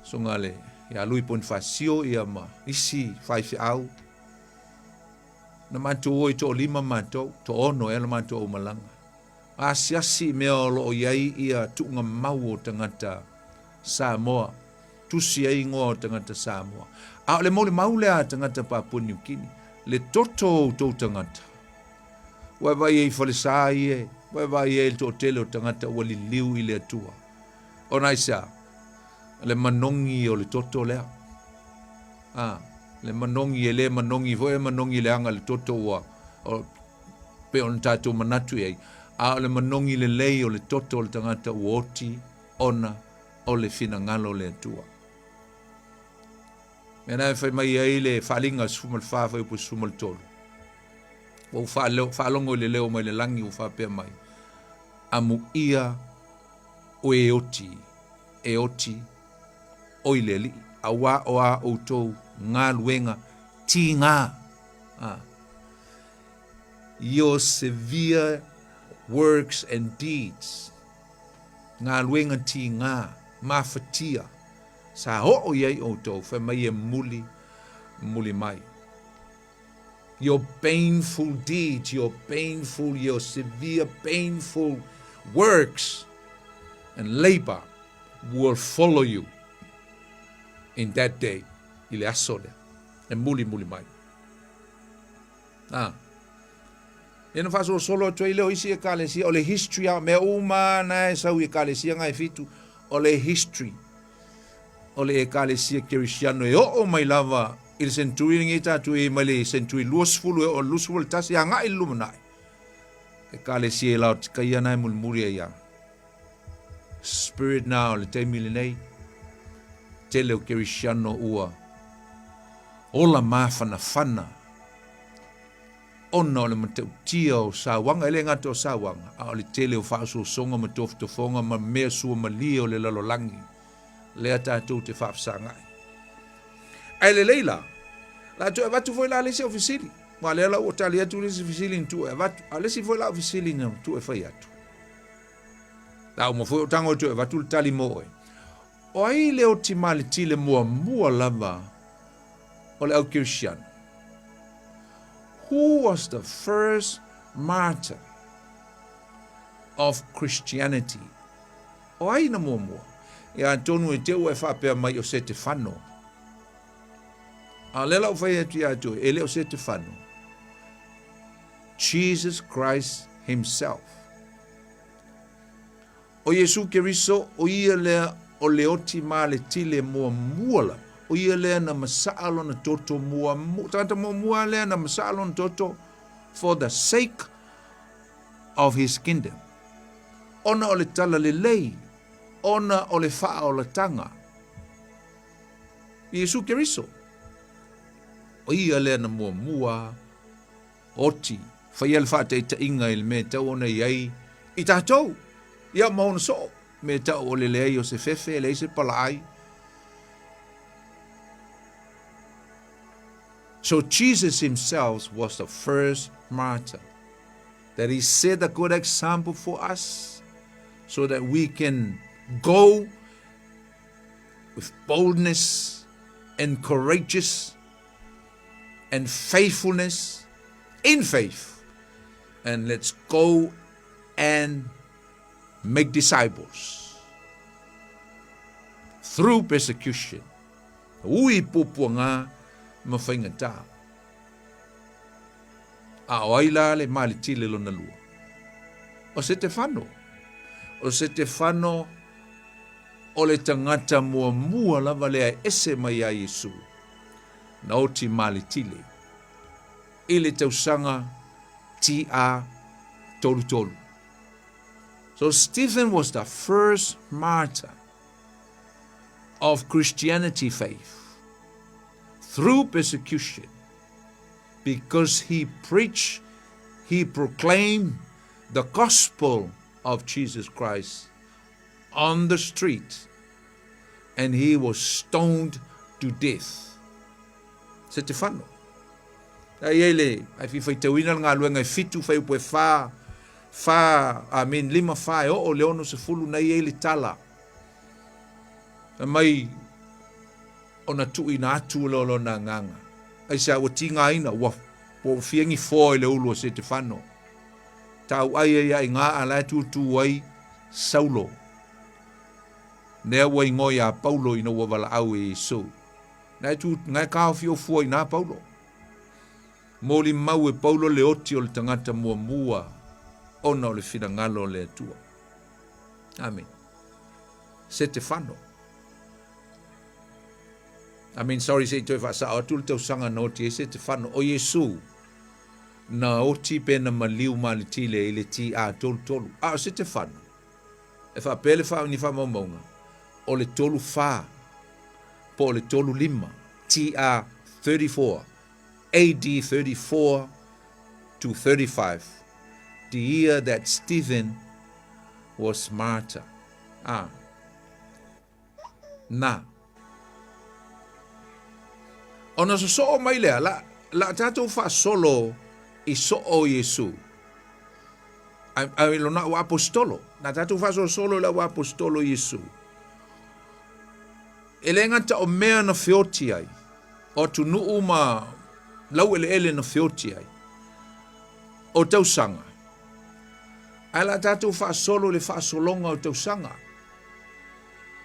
sunga le ia lui pon fasio ia ma isi 5 au. Na mato o to 5 mato to ono e mato o malanga. Asiasi me o lo iai ia tunga mau tangata Samoa. Tusi ai ngo tangata Samoa. A le mo le maule a tangata Papua New Guinea. Le toto to tangata. Wa vai e falesai e, wa vai e to tele o tangata o li liu i le atua. Ona isa, le manongi o le toto lea. Le manongi e le manongi, vo e manongi le anga le toto wa, o pe on tato manatu e. Le manongi le lei o le toto o le tangata o oti, ona, o le finangalo le atua. Mena e fai mai ai le whalinga sumal whawha upo sumal tolu. O whaalongo le leo mai le langi o whapea mai. Amu ia o e oti, o i le li, a wā o a o tau ngā luenga, ti ngā. Your severe works and deeds. Ngā luenga ti ngā, mawhatia. Sa ho o iai o tau, whai mai e muli mai. Your painful deeds, your severe, painful works and labor will follow you in that day. Ile asole. E muli mai. Ena faso solo to ile o isi e kalesia, o le history a me uma na e sau e kalesia ngai fitu, o le history. O le e kalesia Kirisiano e o mai lava il centuri ngi tatu e mai le centuri luosfulu o luosfulu tasi anga illuminai. E kalesia la tika ia nai mulmuri ia. Spirit now le te milenei. Tele o Kirisiano ua. Ola mafana. Ona o le matau tia o sawanga, ele ngata o sawanga. A le tele o whaaso songa ma tofonga ma mea sua ma lia o le lalolangi. Lea tātou te whapsangai. Ai le leila, la to e watu foi la lesi ofisili. Ma lea la o tali atu lesi ofisili tu e watu. A lesi foi la ofisili na tu e whai atu. La o mo foi o tango tu e watu le tali moe. O ai leo ti mali tile mua lava o le au Kirisiano. Who was the first martyr of Christianity? O ai na mua. Ia tonu e teu e whapea mai o Stefano. A lela o whai atu ia tu, ele o Stefano. Jesus Christ himself. O Yesu Keriso, o ia lea o le oti ma le tile mua muala. O ia lea na masaalo na toto mua mua. Tata mua lea na masaalo na toto for the sake of his kingdom. Ona o le tala le lei. Ona o le faa o le tanga. Yesu Keriso. O ia lea na mua mua. Oti. Whai alfa te ita inga il me tau ona iai. I tātou. Ia mauna so. Me tau o le lei o se fefe. Le se palai. So Jesus himself was the first martyr. That he set a good example for us. So that we can go with boldness and courageous and faithfulness in faith. And let's go and make disciples through persecution. Ui pupuanga mawhaingata. A oaila le malitile lo na lua. O Stefano. O Stefano o le tangata mua mua lava lea ese mai a Yesu. Na oti malitile. Ile tausanga ti a tolu tolu. So Stephen was the first martyr of Christianity faith through persecution because he preached, he proclaimed the gospel of Jesus Christ on the street, and he was stoned to death. Stefano. Ai ai fai tawina ngā luenga fitu fai ue lima whae o leono se fulu nei e le tala. Mai ona tui na atu lolo na nganga. Ai sa ua tinga ina ua fiangi fōi le ulu o Stefano. Tau ai ngā ala tu ai Saulo. Nea wai ngoi a Paulo ina ua wala au e Yesu. Ngai kao fio fuoi na Paulo. Moli mau e Paulo le oti o le tangata mua mua. Ona o le fina ngalo le atua. Amen. Stefano. Sorry, se toi whasa o tu le tau sanga na oti e Stefano. O Yesu. Na oti pe na maliu malitile ile ti a tolu. O Stefano. E wha pele wha ni wha maumaunga. O le tolu wha. Po le tolu lima. Ti a 34. AD 34 to 35. The year that Stephen was martyr. Na. Ona so mai lea, la tatou fa solo I so o Yesu. Ai lo na o apostolo. Na tatou fa solo la o apostolo Yesu. Ele ngata o mea na feoti ai. O tu nuu ma lau ele na feoti ai. O tau sanga. Ala tatou fa solo le fa solonga o tau sanga.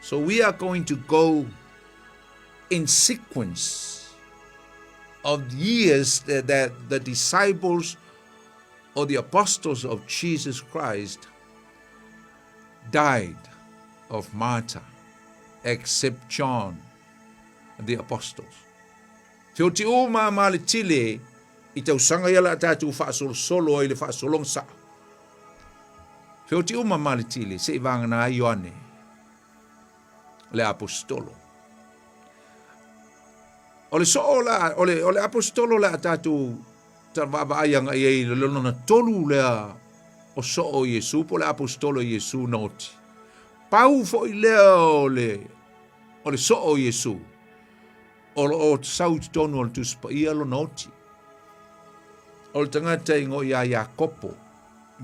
So we are going to go in sequence of years that the disciples or the apostles of Jesus Christ died of martyr, except John, the apostles. Feoti o ma le tile I tau sanga ia la tatou fa solo ai le fa solong sa. Feoti o ma le tile se vanga na Ioane le apostolo. Ole so la ole apostolo la tatou tarvava ayanga ai le lona tolu le o so o Yesu po le apostolo Yesu noti. Pau fo le ole so o Yesu. O saut tonu o tuspa ia lo noti. O tangata ingo ia Jacopo,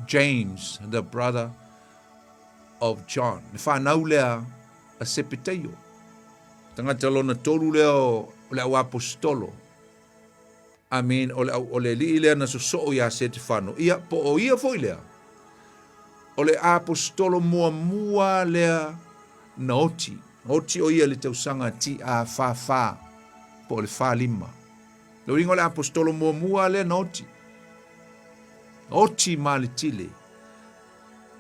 James, the brother of John. Fa naulea a sepiteio. Tangata lona tolu leo le apostolo. Amen. Ole li ile na so ia Stefano. Ia po o ia foi lea. Ole apostolo mua lea noti. Noti o ia le tausanga ti a fa po le fa lima. Lo ingo le apostolo mua lea noti. oti malitile,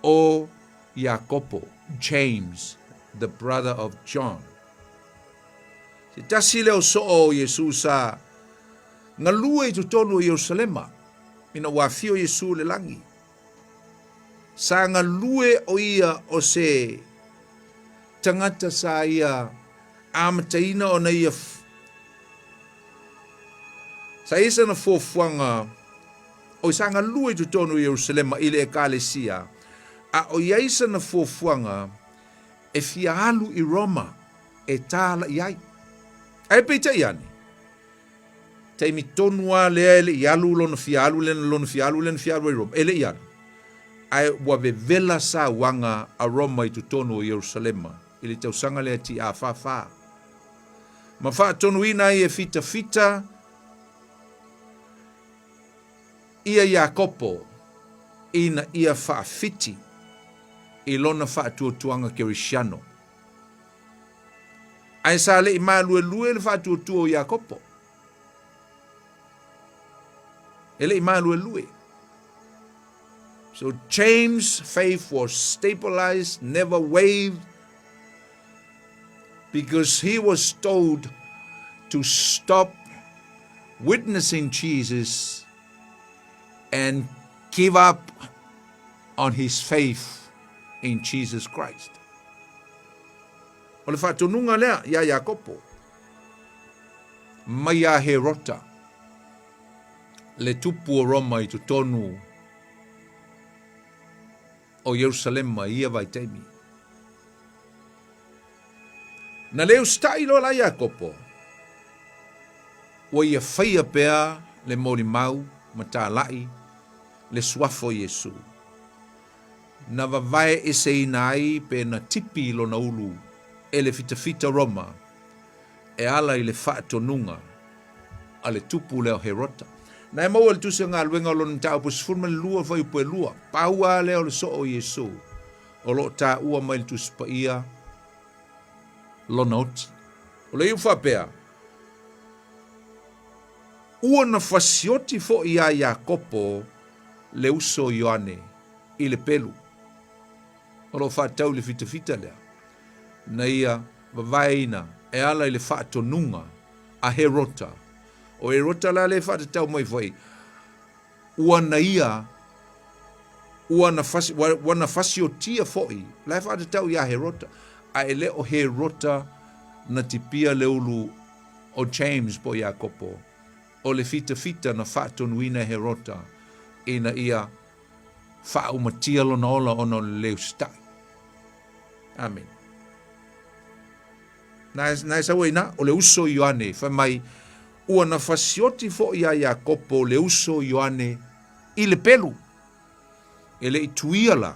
o Iakopo, James, the brother of John. Se tasi leo so o Yesu sa ngalue tu tonu Yerusalema, ina wafio Yesu le langi. Sa ngalue o ia o se tangata sa ia amataina o na ia sa isa na fofuanga o sa ngalue tu tonu Yerusalema ile ekalesia a o iaisa na fofuanga e fialu i Roma e tala iai. Ai peita iani. Te mi tonua lea ele ialu lona fialu i Roma. Ele iani. Ai wavevela sa wanga a Roma i tu tonu o Yerusalema. Ili tausanga lea ti a fa. Ma fa tonu ina i e fita. Ia Iakopo ina ia fa fiti. I lona fa tuanga Kerishano. Ai sa le ima lue le fa tuo Iakopo. Ele ima lue. So James' faith was stabilized, never wavered, because he was told to stop witnessing Jesus and give up on his faith in Jesus Christ. O le whatununga lea, ia Iakopo, mai a Herota, le tupu o Roma i tu tonu o Yerusalema ia vai teimi. Na leo stai lo la Iakopo, o ia whaia pea le molimau, matalai, le suafo Yesu. Na vavae ese inai pe na tipi lo na ulu, e le fita Roma, e ala i le whaatonunga, a le tupu leo Herota. Na e maua le tuse ngā luenga lo na tau pusifurma le lua vai upo e lua, paua leo le so o Yesu, o lo ta ua mai le tuse pa ia, lo na oti. O le iu whapea, ua na fasioti fo ia Iakopo le uso Ioane i le pelu. O lo whaatau le fita lea. Na ia vavaina e ala i le whaatonunga a Herota. O Herota la le whaatatau mai vai. Ua na ia, ua na fasiotia foi. La whaatatau ia Herota. A ele o Herota na tipia le ulu o James po Iakopo. O le fita na whaatonuina Herota. Ina ia whaaumatia lo na ola ono leo stai. Amen. Na sa wena o le uso Ioane fa mai ua na fasioti fo ia Iakopo le uso Ioane i le pelu. Ele ituiala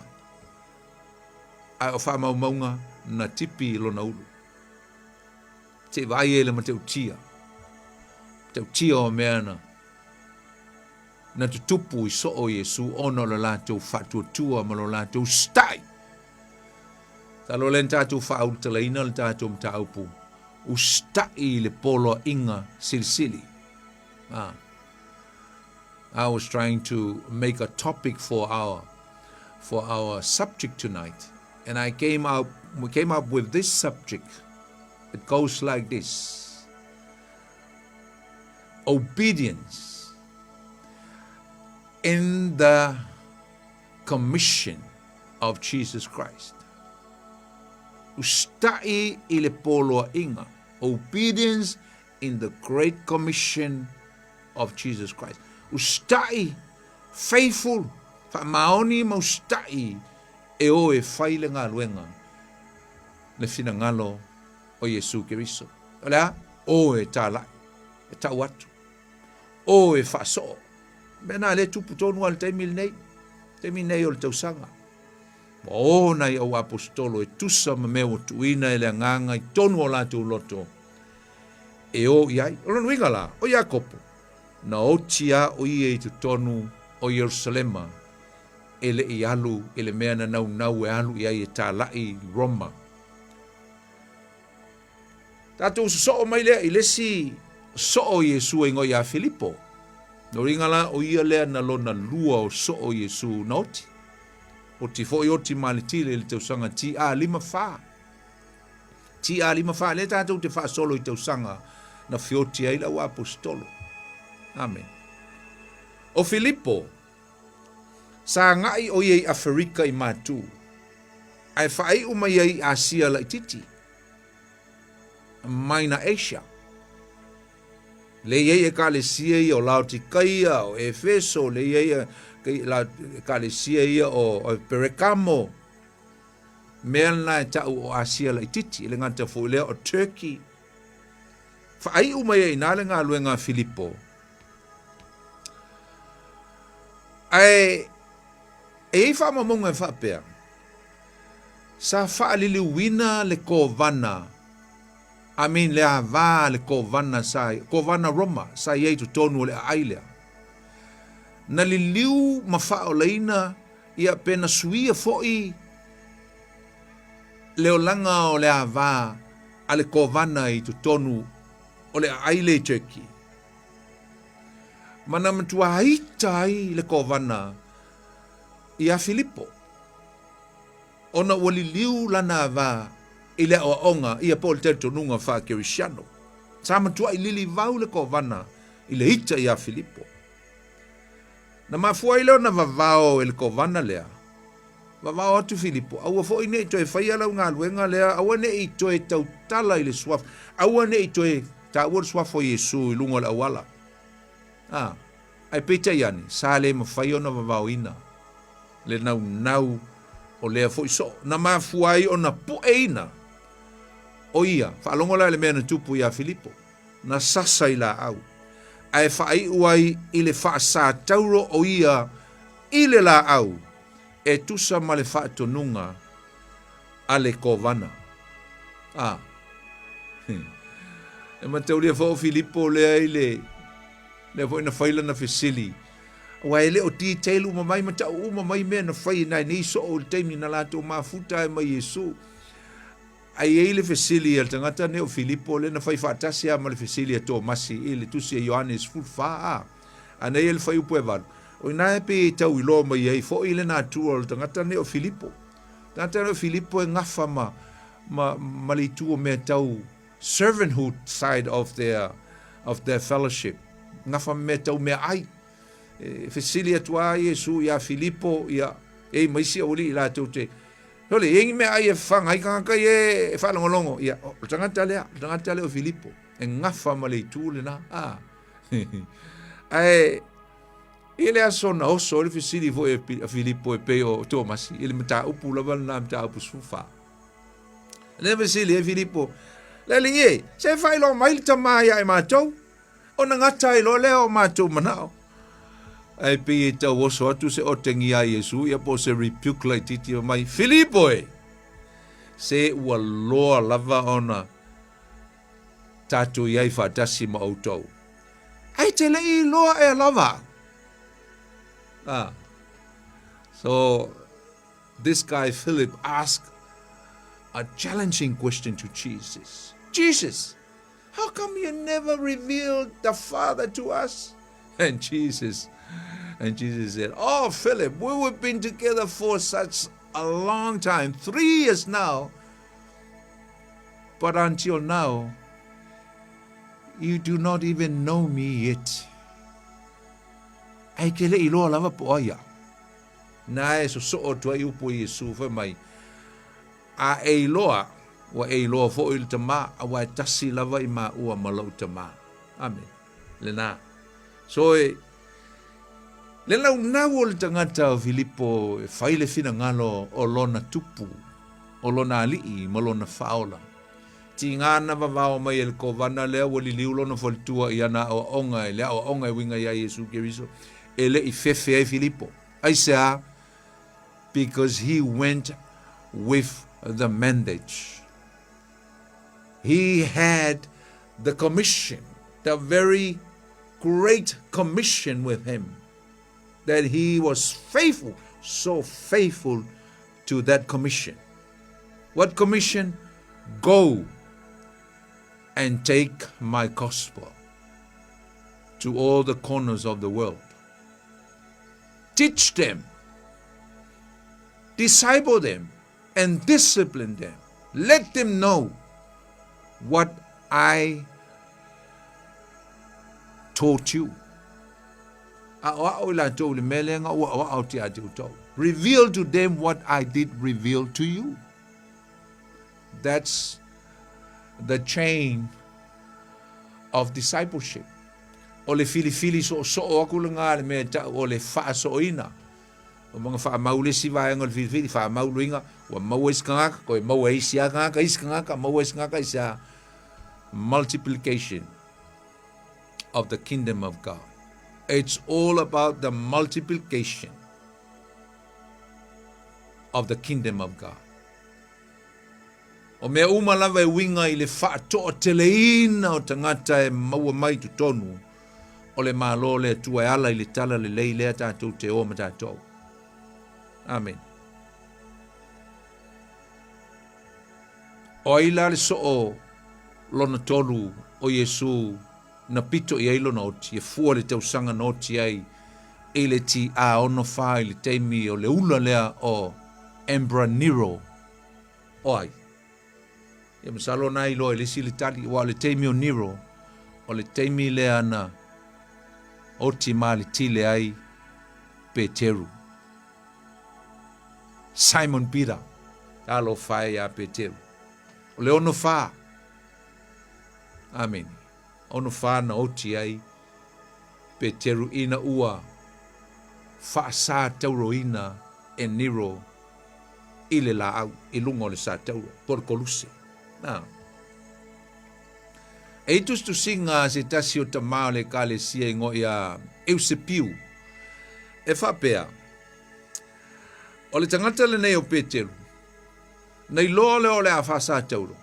a o fa maunga na tipi lo na ulu. Te vai ele ma te utia. Te utia o meana. Na tutupu i so o Yesu ono lo lato fatuatua ma lo lato stai. Talo len tātou whautalaina le tātou mtaupu. Ustai le polo inga silsili. I was trying to make a topic for our subject tonight. And we came up with this subject. It goes like this. Obedience in the commission of Jesus Christ. Ustai ile polo inga. Obedience in the great commission of Jesus Christ. Ustai faithful. Fa maoni ma ustai e o e faile ngā luenga. Le fina ngalo o Yesu Keriso. Olea, o e tālai. E tau atu. O e whaso. Mena le tupu tonu al teimil nei. Teimil nei o le tausanga. O nei au apostolo e tusa ma meo tuina e le nganga i tonu o latu loto. E o iai, o lanu inga la, o Iakopo. Na o tia o ie i tu tonu o Yerusalema. E le i alu, e le mea na nau e alu iai e tālai Roma. Tātou so o mai lea i lesi so o Yesu e ngoi a Filipo. No ringa la o ia lea na lona lua o so o Yesu na oti. O ti fo i oti malitile le tausanga ti a lima wha. Ti a lima wha, le tātou te wha solo i tausanga na fioti ai la wa apostolo. Amen. O Filipo, sa ngai o iei Afrika i matu, ai whaai uma iei Asia la ititi, mai na Asia. Le iei e kalesia i o Laotikaia, o Efeso, le iei e kalesia i o Perekamo, mea na e tau o Asia la ititi, le ngata fuilea o Turkey. Whaai uma iei nale ngā luenga Filipo. Ai, e whamamunga e whapea. Sa whaalili wina le kovana. Amin le ava le kovana sai. Kovana Roma. Sa iei tu tonu le ailea. Na li liu mawhao leina. Ia pena suia foi. Leo langa o le ava. A le kovana i tu tonu o le aile Turkey. Mana matua haitai le kovana ia Filipo. Ona wali liu lana va ile o onga ia Paul Teto nunga fa Kirishano. Sa matua ilili vau le kovana ile hita ia Filipo. Na mafua ile na vavao ele kovana lea. Vavao atu Filipo. Aua fo ine itoe whaia lau ngā luenga lea. Aua ne itoe tautala ile swaf. Aua ne itoe taua swafo Yesu ilunga le awala. Ai peta yani, sa le mawhai o na wawawina. Le nau o lea fo iso. Na mafuai o na pueina. O ia, whaalongola le mea na tupu ia Filipo. Na sasa ila au. Ai whaai uai ile whaasa tauro o ia ile la au. E tusa ma le whaatonunga a le kovana. E mataulia fo Filipo lea ile le foi na faila na fesili. Wa ele o ti telu mamai mata u mamai me na fai na ni so o temi na lato mafuta e mai Yesu. Ai ele fesili al tangata ne o Filipo le na fai fatasi a mal fesili a to masi ele tu se Johannes full fa. Ana ele fai upeval. O na pe tau ilo mai ai fo ile na tu al tangata ne o Filipo. Tangata ne o Filipo e ngafa ma li tu o me tau servanthood side of their fellowship. Ngafa me tau me ai. Fesilia tua Yesu ia Filipo ia e maisi oli la te. Hole yengi me ai e fanga ai kanga e falongolongo ia tangata le o Filipo. E ngafa male tu le na. Ai ele asona o so le fesili vo e Filipo e pe o Thomas. Ele mata upu la na mata upu sufa. Le fesili e Filipo. Le ye, se fai lo mai tama ia e matou. Ona ngata i lo leo matou manao. Ai pe e tau oso atu se o tengi a Yesu, ia po se rebuke lai titi o mai. Filipo e! Se ua loa lava ona tatu iai whatasi ma outou. Ai te lei loa e lava. So, this guy Philip asked a challenging question to Jesus. Jesus, how come you never revealed the Father to us? And Jesus said, oh, Philip, we've been together for such a long time, 3 years now. But until now, you do not even know me yet. Ai kele iloa lava po aya. Na e so o tua iupo Yesu fe mai. A e iloa, wa e iloa fo il tama, a wa tasi lava ima ua malau tama. Amen. Lena. So le lau nau o le tangata o Filipo e whaile fina ngalo o lona tupu, o lona alii, ma lona whaola. Ti ngana vavao mai el kovana lea wali liu lona whalitua i ana o onga e lea o onga e winga ia Yesu Keriso. E le I fefe ai Filipo. Ai sea, because he went with the mandate. He had the commission, the very great commission with him, that he was faithful, so faithful to that commission. What commission? Go and take my gospel. to all the corners of the world. Teach them, disciple them, and discipline them. Let them know what I taught you. Reveal to them what I did reveal to you. That's the chain of discipleship. Ole fili so aku lenga le me ta ole fa so ina. O mga fa maule si vai ngol fili fa mauluinga wa mawes kanga ko mawes ya kanga is kanga mawes kanga is multiplication of the kingdom of God. It's all about the multiplication of the kingdom of God. O mea umalava e winga i le wha toa teleina o tangata e maua mai tu tonu o le malo le tua e ala i le tala le lei lea tātou te o ma tātou. Amen. O aila le so o lona tolu o Yesu na pito i ailo na oti, e fua le tausanga na oti ai, e le ti a ono wha i le teimi o le ula lea o Embra Nero o ai. Ia masalo na i loa i le si le tali, wa le teimi o Nero, o le teimi lea na oti ma le tile ai Peteru. Simon Peter, alo whae a Peteru. O le ono wha. Amen. Ono wha na oti ai Peteru ina ua wha sa tauro ina e Nero i le la au, i lunga o le sa tauro, por koluse. Na. E tus tu singa se tasi o tamao le kale sia ingo ia Eusepiu. E whapea. O le tangata le nei o Peteru. Nei loa le o le a wha sa tauro.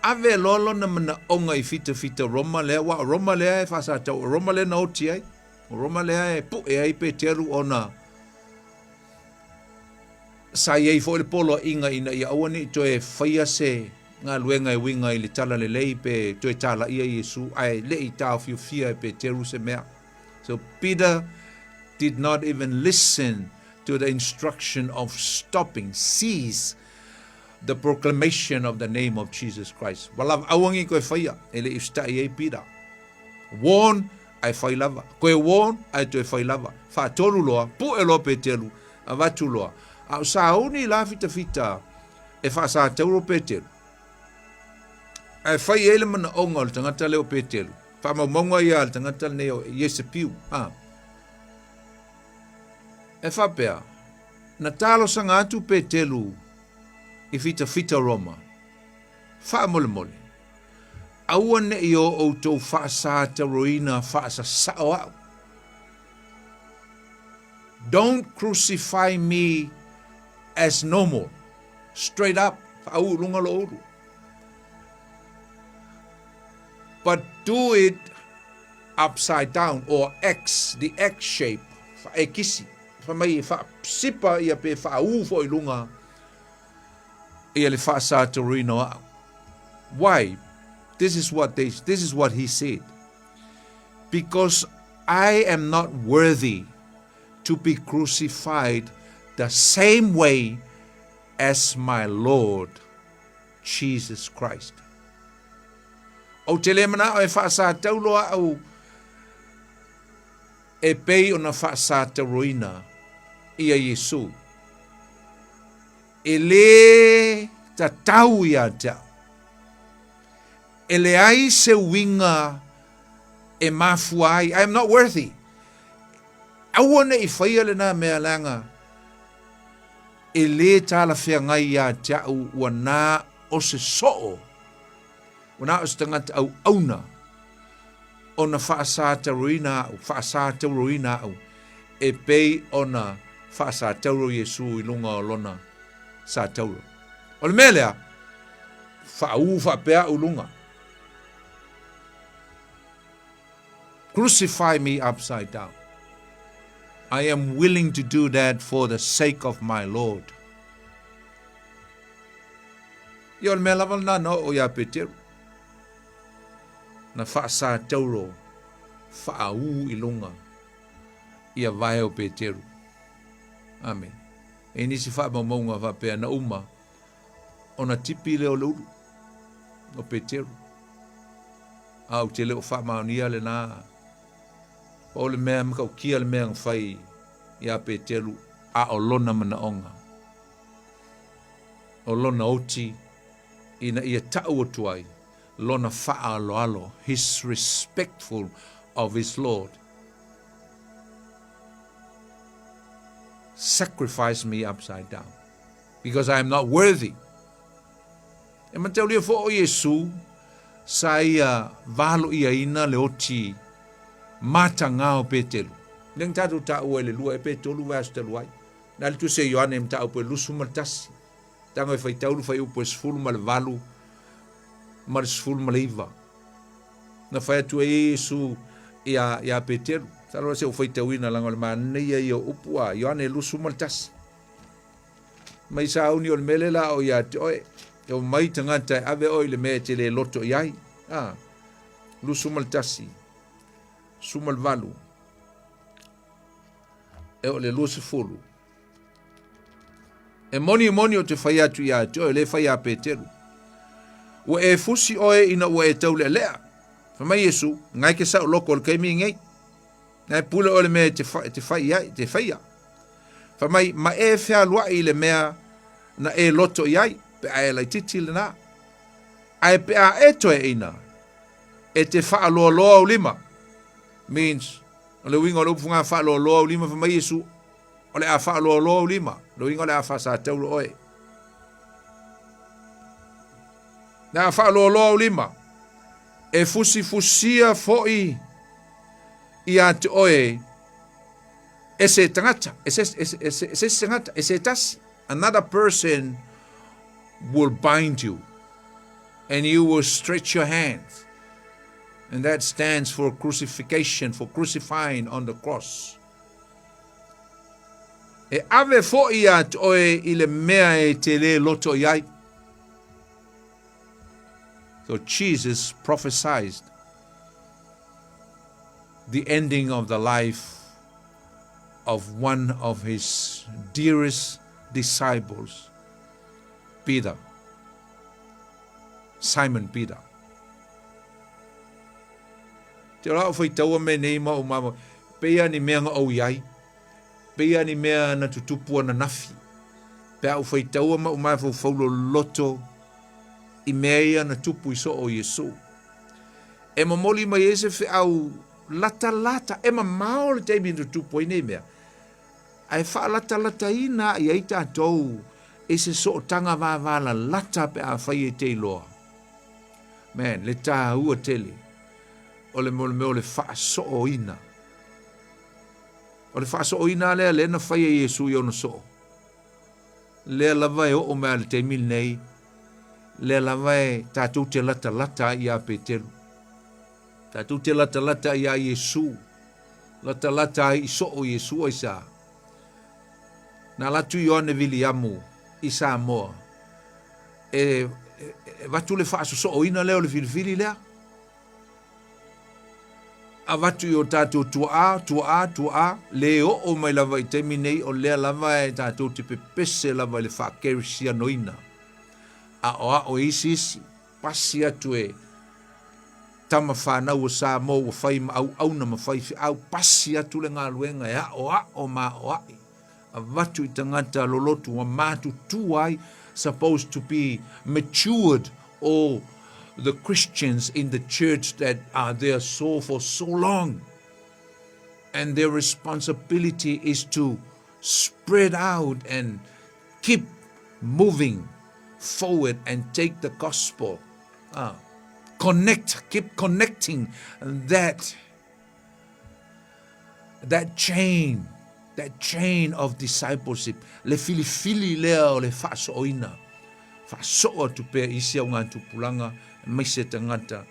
Ave lolo na mana onga i fita Roma lea wa Roma lea e whasa tau Roma lea na oti ai Roma lea e pu e ai Peteru o na sa iei fo le polo inga ina ia awani to e whaia se ngā luenga e winga i le tala le lei pe to e tala ia Yesu ai le i tau fiu fia e Peteru se mea. So Peter did not even listen to the instruction of stopping, cease the proclamation of the name of Jesus Christ. Walav awangi koe whaia, ele usta i e Peter. Warn, ai whai lava. Koe warn, ai to e whai lava. Wha toru loa, pu e loa Peteru, a watu loa. Au sa uni la fita, e wha sa teuro Peteru. Ai whai ele mana onga le tangata leo Peteru. Wha mamonga ia le tangata leo Yesepiu. E wha pea, na talo sanga atu Peteru, i fita Roma. Wha mole. Aua ne i o tau wha sa te roina wha sa sao au. Don't crucify me as normal. Straight up. Wha au lunga lo uru. But do it upside down or X, the X shape. Wha e kisi. Wha mai wha sipa ia pe wha au fo i lunga. Why? This is what he said. Because I am not worthy to be crucified the same way as my Lord Jesus Christ. O te le mana o e whaasa tauloa au e pei o na whaasa tauroina ia Yesu. Ele tatau ia tau. Ele ai se winga e mafuai. I am not worthy. Awana i whaia le na mea langa. Ele tala whea ngai ia tau wana o se soo. Wana o se tangata au auna. O na whaasata ruina au. E pei o na whaasata ru Yesu i lunga o lona. Sa tauro. O le mea lea, wha pea ulunga. Crucify me upside down. I am willing to do that for the sake of my Lord. Ia o le mea laval na no o ia Peteru. Na wha sa tauro whaau I longa ia vai o Peteru. Amen. E nisi wha maunga wha pēr na uma o na tipi leo leuru o Peteru. Au te leo wha maunia le nā. O le mea mkau kia le mea ngwhai ia Peteru a o lona mana onga. O lona oti ina ia tau o tuai. Lona wha alo alo. He's respectful of his Lord. Sacrifice me upside down because I am not worthy. E matau lia fo o Yesu sa ia valo ia ina le oti matanga o Peteru. Neng tatu ta ua le lua e Petolu vas te luai. Na le tu se Ioane mta o pe lusu maltasi. Tango e fai taulu fai upo esfulu ma le valu ma le esfulu ma le iva. Na fai atu e Yesu ia Peteru. Talo se o fai tauina lango le manea ia upua. Ioane lusu maltasi. Mai sa uni o le melela o ia te oe. E o mai tangata ave oi le mea te le loto iai. Lusu maltasi. Sumal valu. E o le lusu fulu. E moni o te whai atu ia te oe le whai a Peteru. Ua e fusi oe ina ua e tau le lea. Whamai Yesu, ngai ke sa o loko le kaimi ngai. Ngai pula o le mea te whai a. Whamai ma e whea lua I le mea na e loto iai. Pe ae lai titi le nā. Ae pe a e toe ina. E te wha loa loa o lima. Means, o le winga o le upunga wha loa loa o lima whamai Yesu. O le a wha loa loa o lima. Le winga o le a wha sa taulo oe. Na a wha loa loa o lima. E fusia foi I a te oe. E se tangata. E se tangata. E se tasi. Another person will bind you. And you will stretch your hands. And that stands for crucifixion, for crucifying on the cross. E ave foi at oe I le mea e te le loto iai. So Jesus prophesied the ending of the life of one of his dearest disciples, Peter, Simon Peter. Te rao whai taua me nei ma o mama, pea ni mea nga au iai, pea ni mea na tutupua na nafi, pea au whai taua ma o mama whaulo loto, I mea ia na tupu iso o Yesu. E mamoli ma Yesu whi au lata, e ma mao le teimi na tupu I nei mea. Ai wha lata ina I aita atou, e se so tanga wāwala lata pe a whai e te loa. Man, le tā ua tele. O le meo le wha so o ina. O le wha so o ina lea le na whai e Yesu I ona so. Lea lava e o mea le te mil nei. Lea lava e tātou te lata I a Peteru. Tātou te lata I a Yesu. Lata I so o Yesu o isa. Na latu Ioane vili amu I Samoa. E watu le wha so o ina leo le filifili lea. A watu I o tātou tua, leo o mai lava I temi nei o lea lava e tātou te pepese lava le wha kerisia noina. A o isi, pasi atu e tama whanau o Samoa o whai ma au na ma whai au pasi atu le ngā luenga e o ma o ai. A watu I tangata lolotu wa mātu tuai supposed to be matured or the Christians in the church that are there for so long. And their responsibility is to spread out and keep moving forward and take the gospel. Keep connecting that chain of discipleship. Le fili lea o le whaasoina. Whaasoa tu pea isia o ngā tupulanga mai se tangata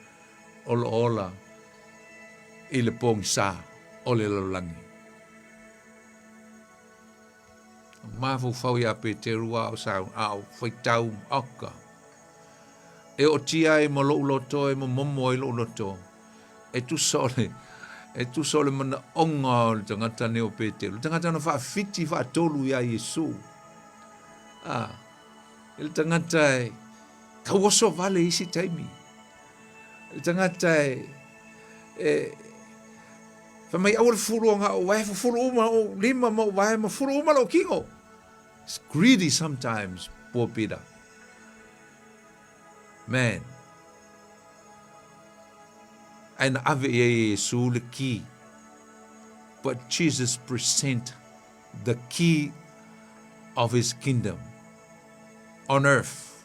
ola I le pōngi sā o le lalangi. Mawhau whau ia Peteru a o sau au whaitau aka. E o tia e mo lo loto e mo momo e lo loto. E tu sole e tu so le mana onga o le tangata neo Petero. Le tangata na whaafiti whaatolu ia Yesu. Le tangata e kawaso vale isi taimi. Le tangata e whamai awal furu nga o wae furu uma o lima mo wae ma furu uma lo kingo. It's greedy sometimes, poor Peter. Man. And ave Yesu le key. But Jesus present the key of his kingdom on earth.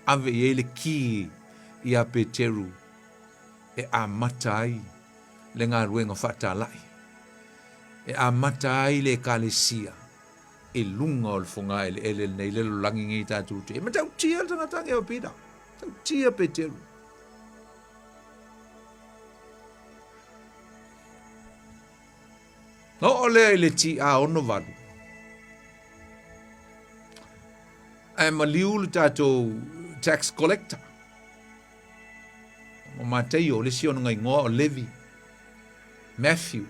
Ave le key ia Peteru e a matai le ngā ruenga whatalai. E a matai le kalesia e lunga o le whunga ele nei lelo langi ngi tātou te. E matau tia le tangatangi o Peter. Tau tia Peteru. No ole le ti a ono valu. Ai maliu le tātou tax collector. O Mateo le si ono ngai ngoa o Levi. Matthew.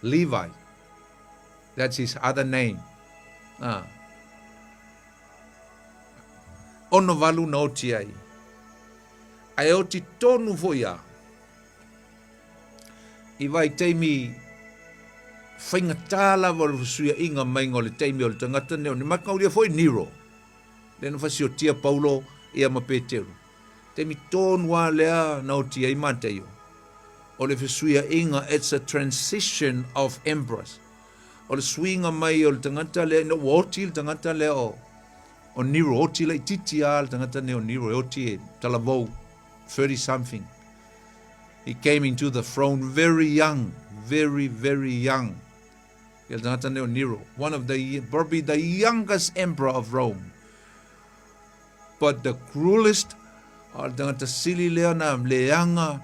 Levi. That's his other name. Ono valu na oti ai. Ai oti tonu voia. I vai teimi whaingatala wa suia inga mainga o le teimi o le tangata neo. Ni makaulia foi Nero. Lena fasio tia Paulo ia ma Petero. Teimi tonu wa lea na oti ai Mateo. O le fisuia inga, it's a transition of emperors. O le suinga mai o le tangata lea, no oti le tangata lea o Nero. Oti le titi a le tangata neo Nero. Oti e talavou. 30 something. He came into the throne very young, very, very young. Nero, one of the, probably the youngest emperor of Rome. But the cruelest, sili leona leanga,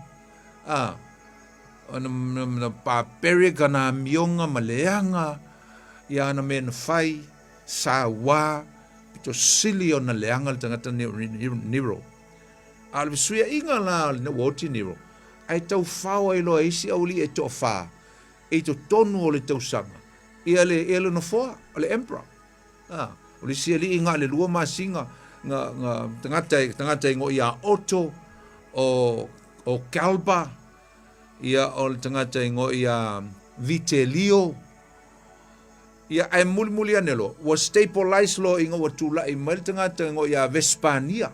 na paperica na mionga maleanga, ya na men fai, sa wa, pito sili ona leanga tangata Nero. Alvisuia inga la na woti Nero. Ai tau whaua ilo eisi auli e to wha. E to tonu o le tau sanga. Ia le no foa, o le emperor. O le sia li inga le lua masinga. Nga tangata ingo ia Otto o Galba. Ia o le tangata ingo ia Vitellio. Ia ai muli anelo. Wa stabilize lo ingo wa tula i mal tangata ingo ia Vespania.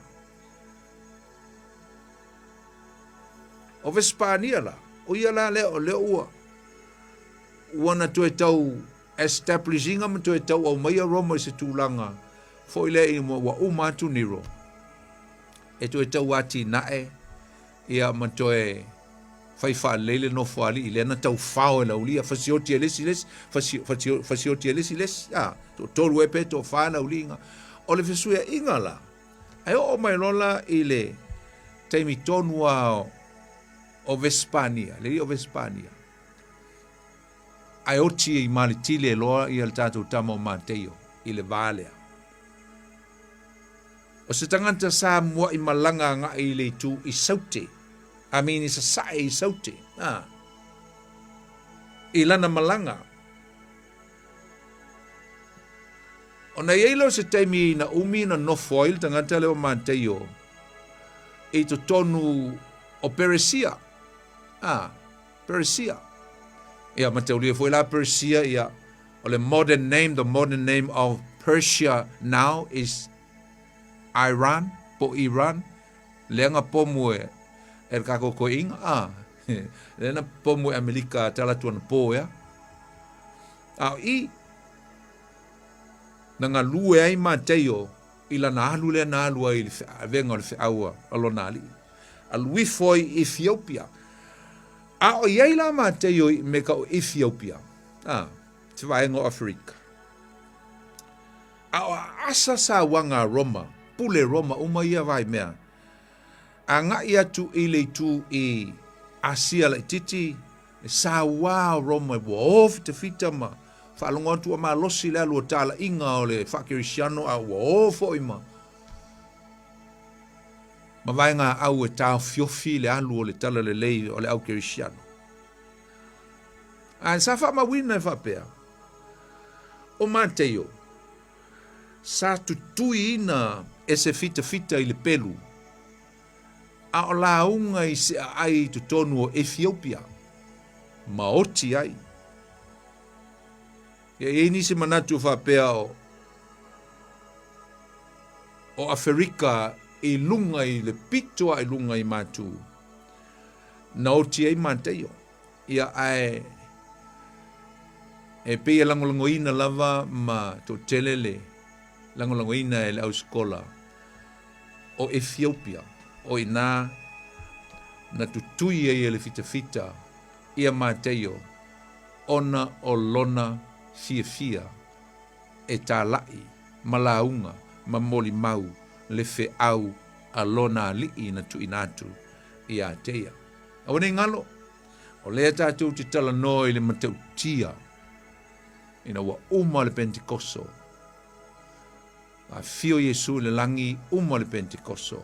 O Vespania la, o ia la leo ua. Wana to e tau establishinga ma to e tau au maia Roma i se tūlanga. Fo ile i mo wa umatu Nero. E to e tau ati nae, ia ma to e whaiwha leile no whaali i lena tau whao e laulia. Fasioti e lesi lesi, fasioti e lesi lesi. To tolu e pe to wha laulinga. O le fesuia inga la. Ai o mai lola i le teimi tonua o Vespania, le o Vespania. Ai oti i malitile loa i al tātou tama o Mateo, i le valea. O se tanganta sa mua i malanga nga i le tu i saute. I mean, i sa sae i saute. I lana malanga. O na yeilo se teimi na umi na nofoil tanganta le o Mateo. I to tonu o Peresia. Persia. Ia mateulia foi la Persia ia. O le modern name, the modern name of Persia now is Iran, po Iran. Lenga pomu e kako ko inga. Lena pomu Amerika tala tuan po ya. I nanga lue ai Mateo ila na alu le na alu ai venga le aua alonali. Alui foi Ethiopia. O iei la Mateo me ka o Ethiopia. Te vaenga o Afrika. O asa sa wanga Roma. Pule Roma uma ia vai mea. A nga ia tu i le tu i Asia la titi. Sa wa Roma wo of te fita ma. Whalonga tu ma losi le alu tala inga o le whakirisiano a wo fo ima. Ma vaenga au e tau fiofi le alu o le tala le lei o le au kirisiano. An sa fa mawina e whapea. O Mateo, sa tutui ina e se fita i le pelu. A o launga i se ai tutonu o Ethiopia. Maoti ai. Ia e nisi manatu whapea o Afrika i lunga i le pitoa i lunga i matu. Na oti ai Mateo. Ia ai e pea langolangoina lava ma to telele langolangoina e le au skola o Ethiopia o ina na tutui e le fita ia Mateo ona o lona fia e talai malaunga ma moli mau le fe au a lona li na tu inatu ia teia o ne ngalo o le tatu te tala noi le matau tia ina wa uma le Pentekoso. A fio Yesu le langi uma le Pentekoso.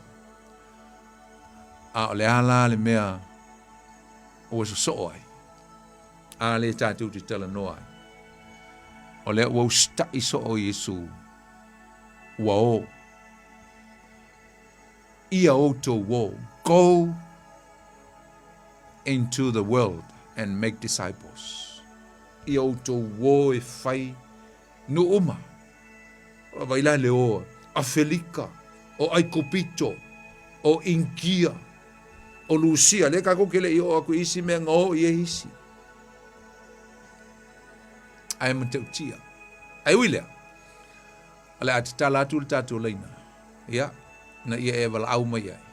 A le ala le mea o so ai. A le tatu te tala noa. O le wa usta iso o Yesu. Wa o. Ia oto wo. Go into the world and make disciples. I auto wo e fai no uma. O vaila leo, a Felika, o Aikopito, o Inkia, o Lucia, le kako kele i o aku isi mea ngō i e hisi. Ai matautia. Ai uilea. Ale ati tala atu le tatu leina. Ia, na ia e wala au mai ai.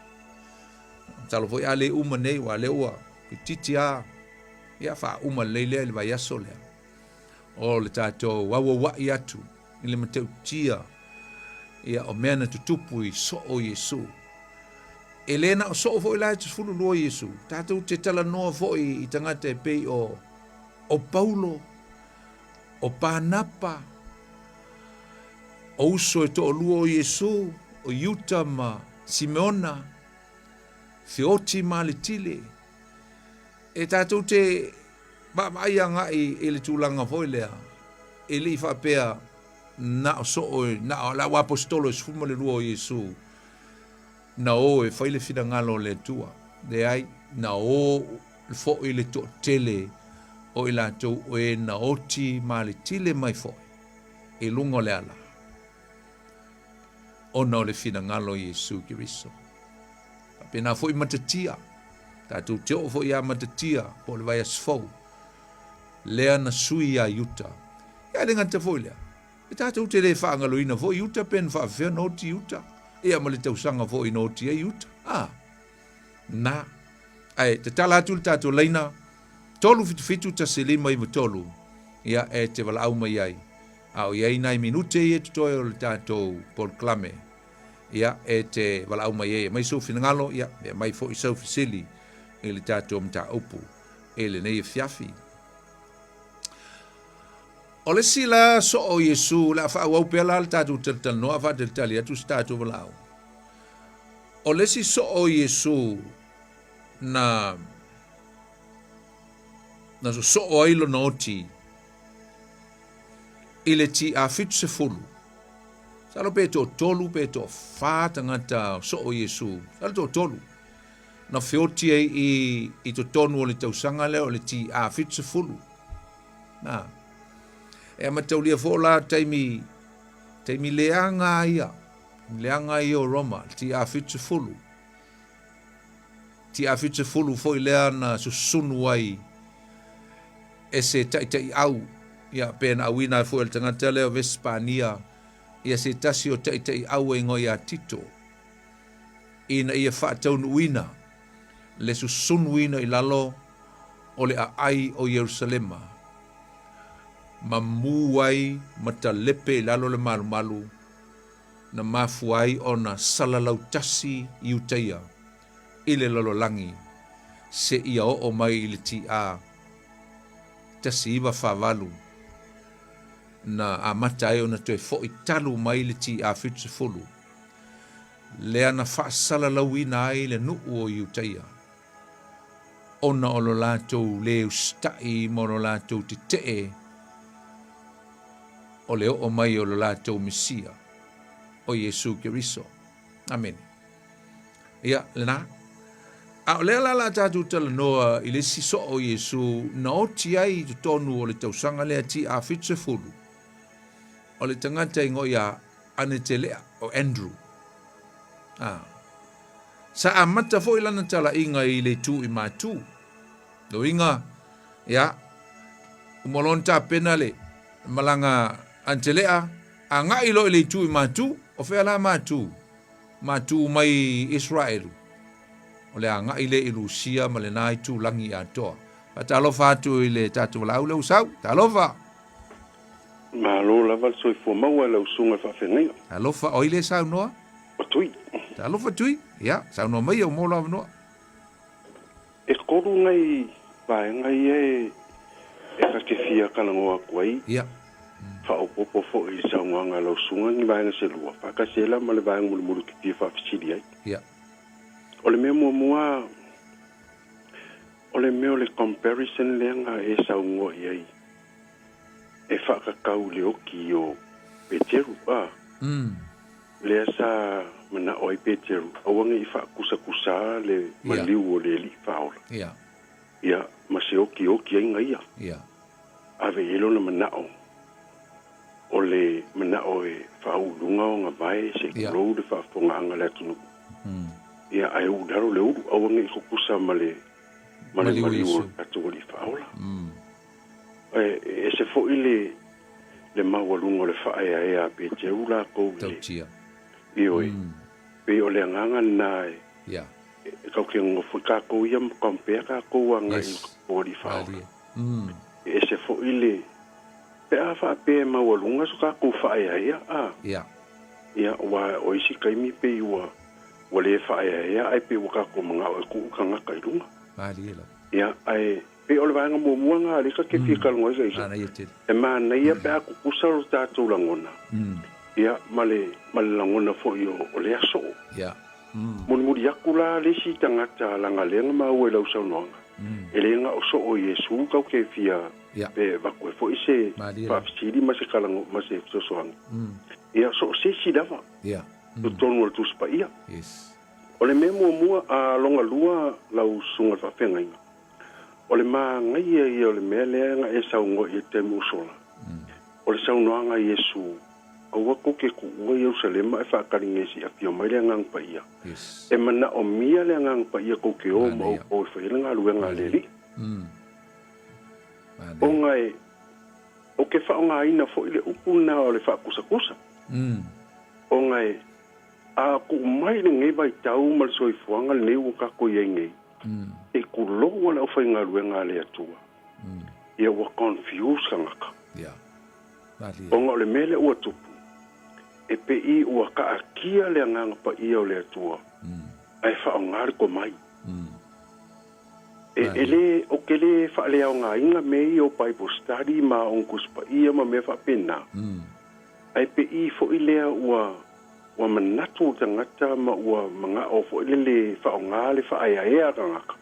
Talo foi a le uma nei wa le ua. Pititia. Ia fa uma leile le vai aso lea. O le tato wawa i atu. I le mateu tia. Ia o mea na tutupu i so o Yesu. E lena o so o foi lai tufulu lua Yesu. Tato te tala noa foi i tangata e pei o Paulo. O Panapa. O uso e to o lua o Yesu. O Yuta ma Simeona. Fioti ma le tile. E tātou te maia ngai e le tūlanga foi lea. E li whapea na o so o na o la apostolo e sfuma le lua o Yesu. Na o e whaile whina ngalo le tua. Le ai na o fo i le to tele o i la tau o e na oti ma le tile mai foi. E lungo le ala. O na o le whina ngalo Yesu Kiriso. Pena foi matatia. Tātou te o fo ia matatia po le vai asfou. Lea na sui a yuta. Ia le ngata fo lea. E tātou te le whaangaloina fo yuta pen whaafea no ti yuta. Ia ma le tausanga fo i no ti e yuta. Na. Ai, te tala atu le tātou leina. Tolu fitu ta se lima i matolu. Ia e te wala au mai ai. Au iai nai minute i e tutoe o le tātou Paul Klame. Ia e te wala au mai e. Mai so finangalo, ia, mai fo i sau fisili. E le tātou mta upu, e le nei fiafi. O le sila so o Yesu, la wha au pela le tātou tal noa wha del tali atu tātou walau. O le si so o Yesu na so o ailo na oti, i le ti a fitu se fulu. Salo pe to tolu, pe to wha tangata so o Yesu, salo to tolu. Na whioti i to tonu o le tausanga leo le ti a fitu fulu. Na. E ama taulia fola taimi leanga ia. Leanga ia o Roma, ti a fitu fulu. Ti a fitu fulu foi lea na susunu ai. E se tai au. Ia pena awina foi le tangata leo Vespania. Ia se tasi o tai au e ngoi a tito. Ina ia wha taunu uina. Le susunuina i lalo o le ai o Yerusalema. Ma muai matalepe i lalo le malu na mafuai o na salalautasi i utaia i le lololangi se ia o mai i le ti a tasi iwa whavalu na a matai o na toi fo i talu mai le ti a fitu fulu. Lea na wha salalau ina ai le nuu o i utaia. ona o lo lātou le ustai mo lo lātou te te o le o mai o lo lātou Mesia o Yesu Kiriso. Amen. Ia, lena. A o lea la tātou tala noa i le siso o Yesu na o ti ai tu tonu o le tausanga lea ti a fitse fulu. O le tangata ingo ia ane te lea o Andrew. Sa a mata fo ilana tala inga i le tu i mātu. Do inga, ia, umolonta pena le malanga ante lea, a nga ilo i le tu i mātu, o fea la mātu. Mātu mai Israelu. O le anga ile i Rusia ma le nai tu langi a toa. Pa talofa atu i le tatu lau lau sau, talofa. Ma lo lava soi fo maua lau sunga whawhengia. Talofa o ile sau noa? O tui. Talofa tui? Ia, sau noa mai au mola noa. E koru ngai, vai ngai e ka ke fia kalangoa kuai. Ia. Whaopopo fo i sau nganga lau sunga ni vai nga se lua. Whakasela ma le vai ngulu mulu ki pia whawhisiri ai. Ia. O le mea mua o le mea o le comparison leanga e sau ngoi ai. E whakakau le oki o Peteru, lea sa mana oi Peteru. Awange i whakusa le maliu o le li whaola. Ia. Ia, ma se oki ai ngaia. Ia. Ave elo na manao. O le manao e whaulunga o ngā vai se kurou le whaafonga anga le atunu. Ia ai udaro le uru awange i kukusa ma le maliu o katoa li whaola. E se fo ile le mawalunga le whaea e a Peteru la kou le. Tautia. Ioi. Pe o le anganga nae. Ia. E kau ke ngofu ka kou ia mkampea ka kou anga i katoa li whaola. E se fo ile pe a wha pe mawalunga so ka kou whaea ea a. Ia. Ia wa oisi kaimi pe iwa wale whaea ea ai pe waka kou mga o e kuu ka ngaka i runga. Mariela. Ia ai pe o le vanga mua ngā rika ke whika lunga isa isa. E maa nei a pe a kukusa o tātou langona. Ia male langona fo i o le aso. Ia. Muri aku la lesi tangata langa lenga maa ue lau saunoanga. E lenga o so o Yesu kau ke fia pe wakue fo ise whafisiri ma se kalango ma se sosoanga. Ia so se si dawa. Ia. Tonu al tuspa ia. Yes. O le mea mua a longa lua lau sunga whawhenga inga. O le maa ngai e o le mea leanga e saungo i te musola. O le saunoanga Yesu. Au wako ke kuua Yerusalema e whakaringesi a pio mai le ngang pa ia. E mana o mia le ngang pa ia kou ke o ma o whaila ngā luenga leli. O ngai, o ke whaonga ina fo i le upuna o le whakusa-kusa. O ngai, a ku mai le ngai vai tau ma le soifuanga le neu ka ko ia ngei. E ku loa le o whainga luenga le atua. Ia wa confused ka ngaka. O ngā le mele ua tupu. E pe i ua ka akia le nganga pa ia o le atua. Ai whaongari ko mai. E le, o ke le whaale au ngā inga mei o Bible study ma onkus pa ia ma mea whapena. Ai pe i fo i lea ua manatu tangata ma ua mga o fo i le whaongari whaaya ea rangaka.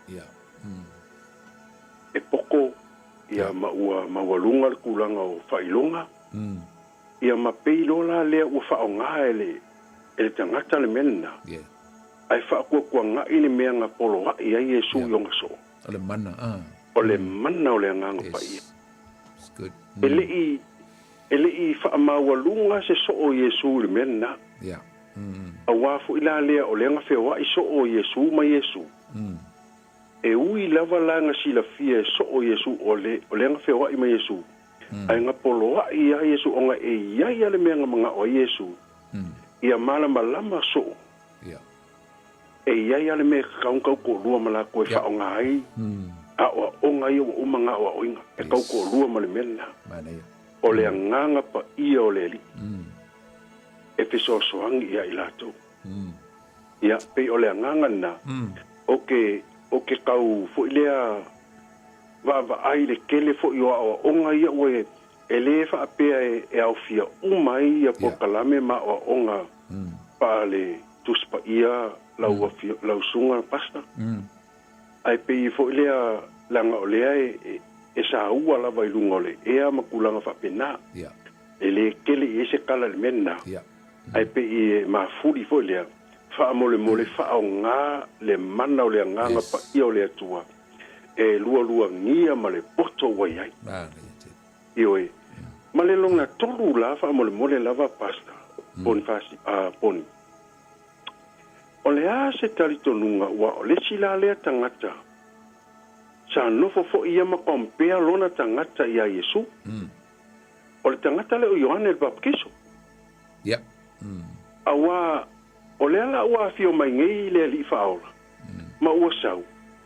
E poko ia ma ua mawalunga le kulanga o whailonga. Ia ma peilola lea ua whaonga ele tangata le mena. Ai whaakua kua ngā ine mea ngā polo hai ai e su yonga so. O le mana, O le mana o le nganga pa ia. Ele i whaamawalunga se so o Yesu le mena. A wafu ila lea o le nga whewai so o Yesu ma Yesu. E ui lava langa sila fia so o Yesu o le nga whewai ma Yesu. Ai nga poloa ia Yesu o nga e iai ale mea nga mga o Yesu. Ia malama lama so. E iai ale mea kakaungkau ko lua mala koe whaonga ai. A o nga ia o mga o oinga. E kau ko lua male mena. O le nganga pa ia o le li. E piso soangi ia ilato. Ia pe o le nganga na. O ke kau fo ilea va ai le kele fo yo o nga ia we ele fa pe e au fia umai ia po kalame ma o nga pa le tuspa ia lau sunga pasta ai pe fo lea langa o lea e sa ua lava i lunga o le ea makulanga whapena. Ia. E le kele i se kala le mena. Ia. Ai pe i mafuri fo lea. Wha mole wha o ngā le mana o le nganga pa ia o le atua. E lua ngia ma le poto wai ai. Ioi. Ma le longa tolu la wha mole lava pasta. Poni fasi. Poni. O le a se talitonunga ua o le sila lea tangata. Sa nofo fo ia ma kompea lona tangata ia Yesu. O le tangata le o Ioane le bapkiso. Ia. Awa, o le ala ua fio mai ngei le li faola. Ma ua sau.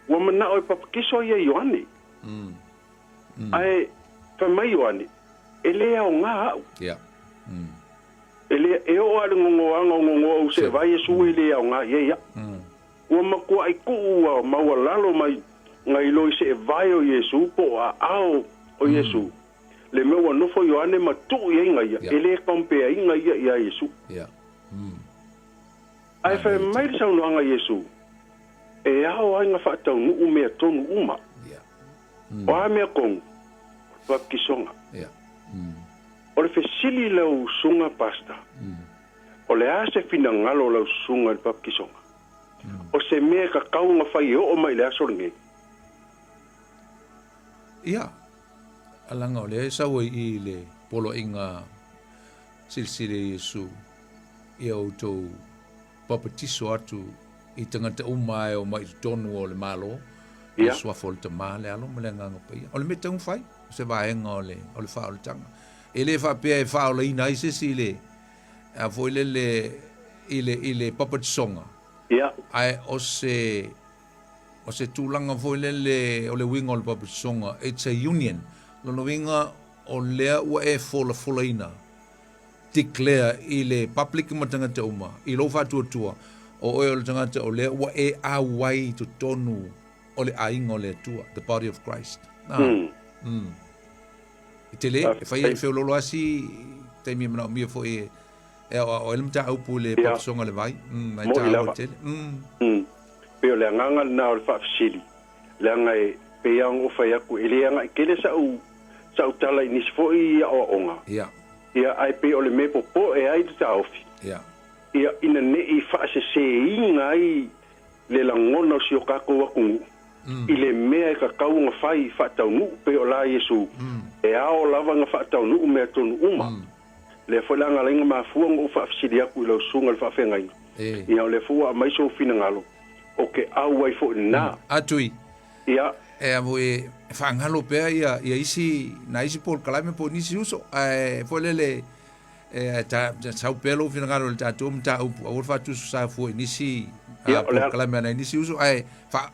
Ua mana o e bapkiso ia Ioane. Ai, fa mai Ioane. E lea o ngā au. Ia. Ele e o ale ngongo se vai Yesu ile o ngā ia. Ua makua ai kuua maua lalo mai ngai loi se vai o Yesu po a ao o Yesu. Le meua nofo Ioane matu ia ngai. Ele kompea inga ia Yesu. Ia. Ai fa mai sa no anga Yesu. E ao ai nga fa tau nu me tonu uma. Ia. O a me kong. Wa kisonga. Ia. O le fesili lau sunga pasta. O le ase fina ngalo lau sunga le papkisonga. O se mea ka kaunga whai o mai le asoringe. Ia. Alanga o le sawa i le polo inga silsile Yesu. Ia o tau papatiso atu i tangata umai o mai tonu o le malo. Ia. Suafo le tama le alo le nganga pa ia. O le meta un whai. Se vaenga o le wha o le tanga. Ele fa pe e fa o le ina ise sile a foi le papat songa ai o se tulanga foi le o le winga o le papat songa it's a union lo winga o le ua e fola ina declare ile public matanga te uma I lo fa tua o le tanga te o le ua e a wai to tonu o le ainga o le tua the body of Christ Tele, fai fe lolo asi te mi mana mi fo e o ele mta upu le pasonga le vai. Mai ta o tele. Pe le nganga na o fa fsili. Le ngai pe yang o fa yaku ele nga kele sa u tala ni fo I o onga. Ia. Ia ai pe o le me popo e ai ta ofi. Ia. Ia ina ne I fa se ingai le langona si o ka ko ku. Ile mea ka kaunga fai fa tau nu pe o la Yesu. E ao lava nga fa tau nu me tonu uma. Le fo langa lenga ma fuang o fa fsidi aku ilo sunga le fa fengai. Ia le fo mai so fina ngalo. O ke au wai fo na. Atui. Ia. E amo e fa ngalo pe ia isi na isi por kalame po nisi uso. Fo lele ta sau pelo fina ngalo le tatu mta o fa tu sa fo nisi kalame na nisi uso fa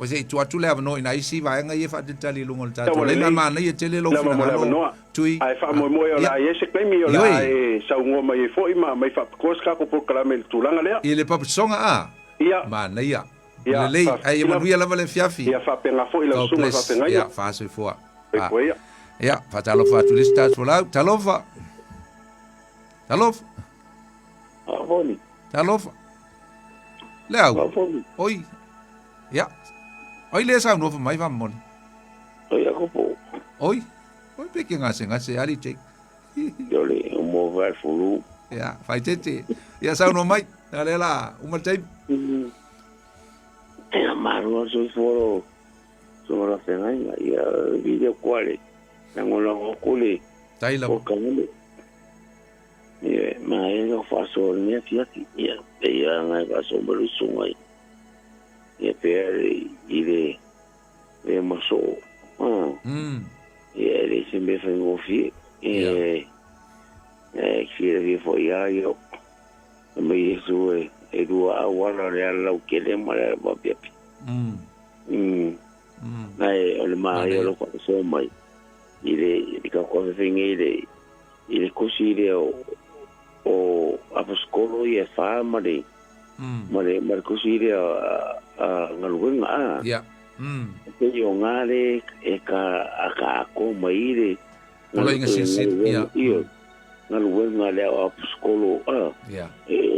se tu atu le no ina isi va nga ye fa tali lungo le tatu le mama na ye tele lo fina ngalo tui ai fa mo la ye se kai o la sa ngo mai fo ima mai fa koska ko por kalame tu langa le ile pap songa ia mana ia le ai mo via la vale fiafi ia fa penga fo ila sunga fa penga ia fa se fo ia fa talo fa tu listas fo la talofa avoni talofa Leo. Oi. Ja. Oi le sa no mai va mon. Oi a copo. Oi. Oi pe que ngase ali check. Yo le mo va fulu. Ja, fai tete. Ja sa no mai. Dale la, uma time. E amaro so foro. So la fenga ia video quale. Nango lo kule. Taila. Ma e no fa so ne fiati ia e nga ga so belu sungai ia pe ile e maso e le se me fa ngo fi e kire vi fo ia yo me Yesu e dua wala le ala ke le mara ba piapi ai ole ma yo lo so mai ile ka ko fe ile kusire o aposkolo ia fa mare kusire ngaluenga pe yo ngale e ka ko maire Ola inga sin ia ngaluenga le aposkolo ia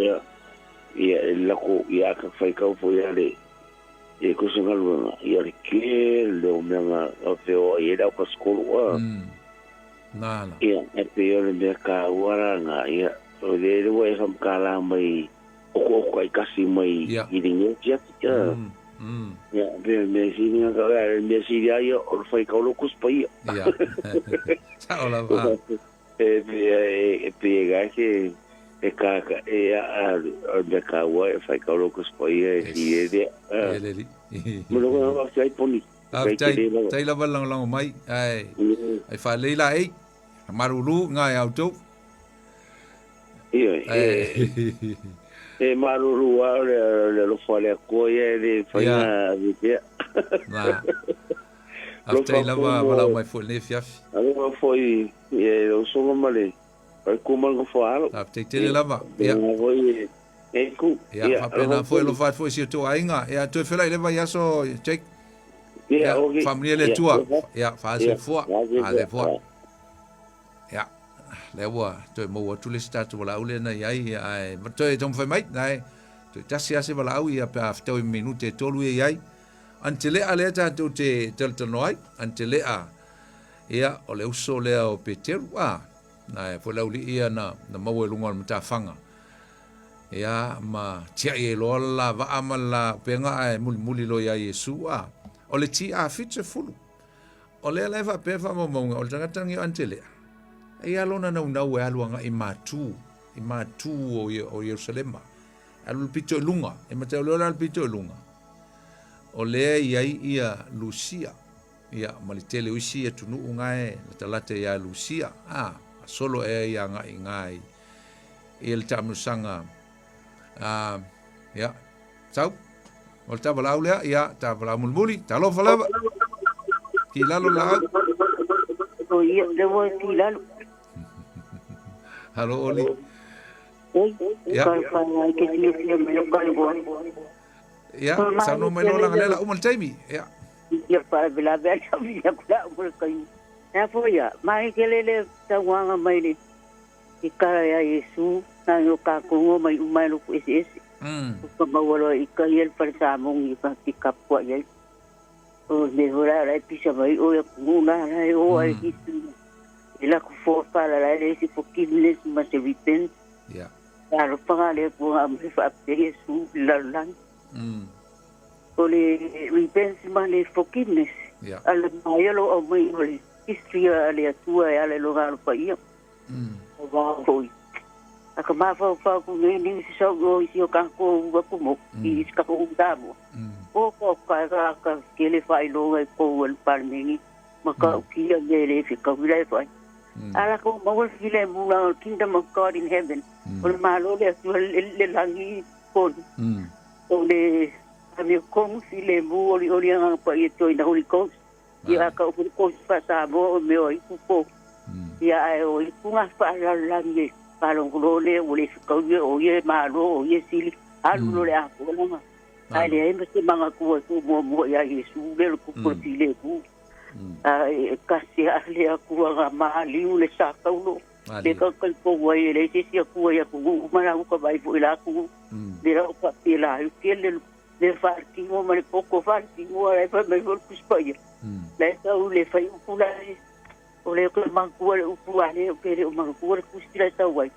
la ko ia ka fai ka fo ia le e ko se ngalu ia ke le o menga o te o ia da ko skolu na ia e pe o le ka wara nga ia o le o e sam kala mai o ko ai kasi mai i dinge ia ia me sini nga me sini ia o fai ka lo kus pa ia ciao la va pe ga ke e ka de ka wa e fai ka lo kus pa ia e de mo lo va sai poni tai la lang lang mai ai fa le la ai marulu nga auto ia e marulu wa le lo fa le ko ia de fa na na after la va mai fo le fiaf alo foi e o so male ai como algo falo after te la va ia e ku ia pena foi lo fa foi si to ainga ia to fela le vai aso check ia família le tua ia faz fo a le fo ia le wa to mo tu le sta tu la ule na ai ai to tom foi mai nai to tasi ase la au ia pa after minute to lu ai antele ale ta to te tel noi antele a ia o le uso le o peteru na foi la uli ia na mo lunga mata fanga ia ma tia e lo la va amala penga ai muli lo ia Yesu o le ti a fitse fulu o le leva pe fa mo o tanga tangi antele ia lona na e aluanga i matu o Yerusalema alu pito lunga e mate o le pito lunga o le ia Lucia ia malitele usi e tunu ngai le talate ia Lucia solo e ia ngai el tamusanga ia tau o ta bala ule ia ta bala mulmuli ta lo fala ki lalo la o ia de vo ki lalo halo oli ya que si me lo cargo ya sa no me lo la galela o maltaimi ya ya para bela bela ya kula por kai ya foi mai que le ta wanga mai ni ikara ya Yesu na yo ka ko mai lo ko ese ko mawalo ikayel para sa mong ipakikap ko ya o de hora ra pisa mai o ya kuna na o ai ila ko fo para la ese forgiveness must repent ya claro pagale po am fa Yesu lalang ole repent male forgiveness al mayelo o mai ole historia ale tua ale lugar pa ia va foi akama fa ku ni so go si o ka ko wa ku mo i ska ko damo o ko ka kele fa ilo ko el parmeni maka ki le fi ka vile fa ala ko mo file mu la kingdom of God in heaven ol malo le langi kon o le ami ko file mu oli nga pa ito ina Holy Ghost ya ka ko fa sa bo me o ku ya o ku nga fa la langi palong le o le ka o ye malo o ye sili alu le a ko nga ai le me se manga ku mo ya Yesu le ku ko file ku kasi ale aku nga mali ule sa kaulo de ka ko wai le si aku ya ku mara ko bai fu ila ku de ra pa pila ke le farti mo mare poco farti mo ai pa me vol kuspai le sa ule fai pula o le ko man ku le ku ale ke le man ku le kustira sa wai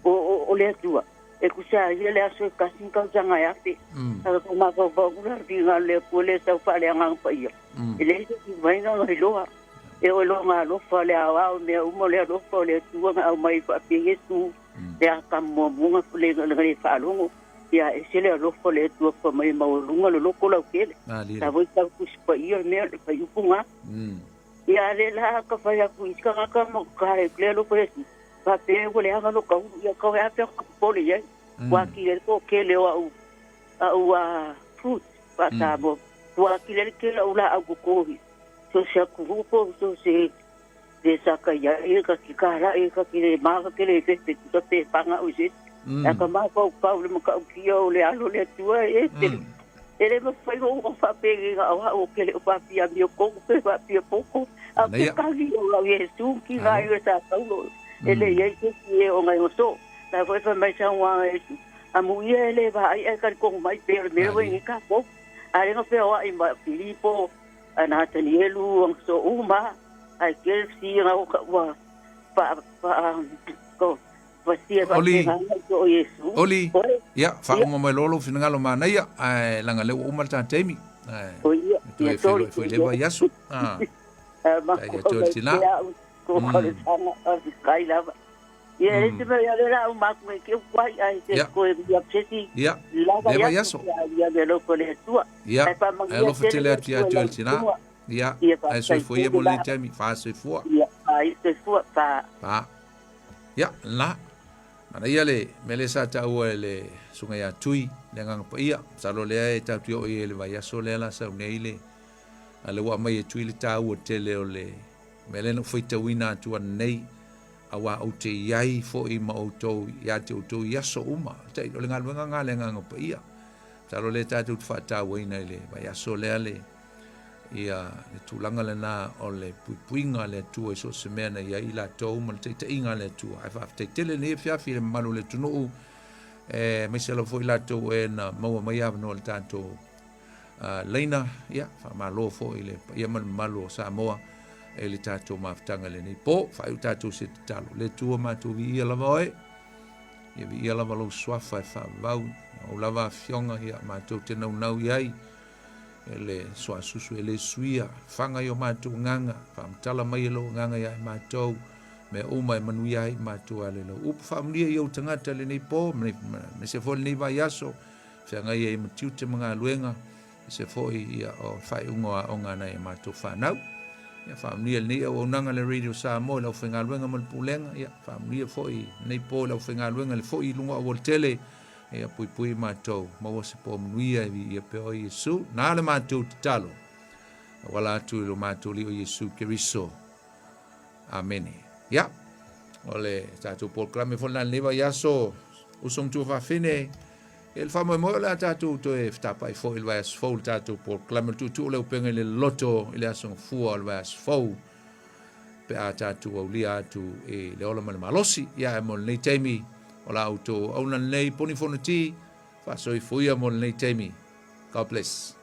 o le tua e ku sa ile le aso kasi ka janga ya te ko ma ko ku la le ku le sa fa le nga pa ia ele vai no lo e o lo nga lo fa le a me o mo le lo fa le tu nga mai pa pe Yesu ya ka mo mo le le fa lo ya e se le lo fa le tu fa mai ma lo nga lo ko la ke ta voi ka ku pa ia me pa yu nga ya le la ka fa ya ku iska ka mo ka le lo pe pa pe o le nga lo ka ya ka ya pe po le ya wa ki le ko ke le a fruit pa ta bo wa kile ke la ula a ko so se ku ko so se de saka ya e ka ki kara e ka ki le ma ka le te te panga o se a ka ma ko pa le ma ka ki o le alo le tua e te ele me foi o fa pe ga o ke le pa pi a mi ko pe pa pi pouco a ke ka li o la Yesu ki ga yo sa paulo ele ye ki o ngai o so la foi fa mai sa wa a mu ye le va ai ka ko mai pe me ro ni ka po Ale no pe wa ima Filipo ana Tanielu ang so uma ai Kelsey nga wa pa ko pasia pa so Yesu Oli ya fa uma mai lolo finangalo mana ya ai langa le uma ta temi o ia foi leva yasu ma ya tina ko ko sana kai lava ia ese me ya era un mac me que guai ai se ko ya pseti ya leva yaso ya de lo con tua ya ai lo fetele atia tina ya ai so foi e mole temi fa so foi ya ai se foi pa ya la ana ia le mele sa ta o le sunga ya tui le ngang pa ia sa lo le ta tio e le vai aso le la sa neile ale wa mai tui le ta o tele o le mele no foi ta wina tu nei awa o te iai fo i ma o to ya te o to ya so uma te o le nga le ngang pa ia sa lo le ta tu fa ta wina le vai aso le ale ia le tulanga le na o le puipuinga le tu e so semena ia ila tau ma te inga le tu ai fa te tele ne fia fi le malu le tunu me se lo foi la tu e na mo mai ave no le tanto leina ia fa malo fo ile ia malu Samoa e le tato maftanga le nei po fa u tato se talo le tu ma tu vi ia la voi ia vi ia la lo swafa fa vau o lava fionga ia ma tu te nau iai ele soa susu ele suia fanga yo matu nganga fam tala mai lo nganga ya matu me uma manu ya matu ale lo up family yo tangata le nei po me se fo nei va yaso fanga ye mtiu te mga luenga se fo ia o fai unga onga na e matu fanau ya family nei o nanga le radio Samoa lo fanga luenga mal pulenga ya family fo nei po lo fanga luenga le fo i lunga o tele e pui matou mo se po muia e pe o Yesu na le matou talo wala tu lo matou li o Yesu Keriso amen ya ole tatu proclame fo na leva yaso usum tu va fine el famo mo la tatu to e tapa fo il va fo tatu proclame tu le Upega ile Loloto ile aso fu al va fo pe a tatu o lia tu e le ola malosi ya mo nei temi o la auto au na nei poni fonati fa soi fuia mo nei temi. God bless.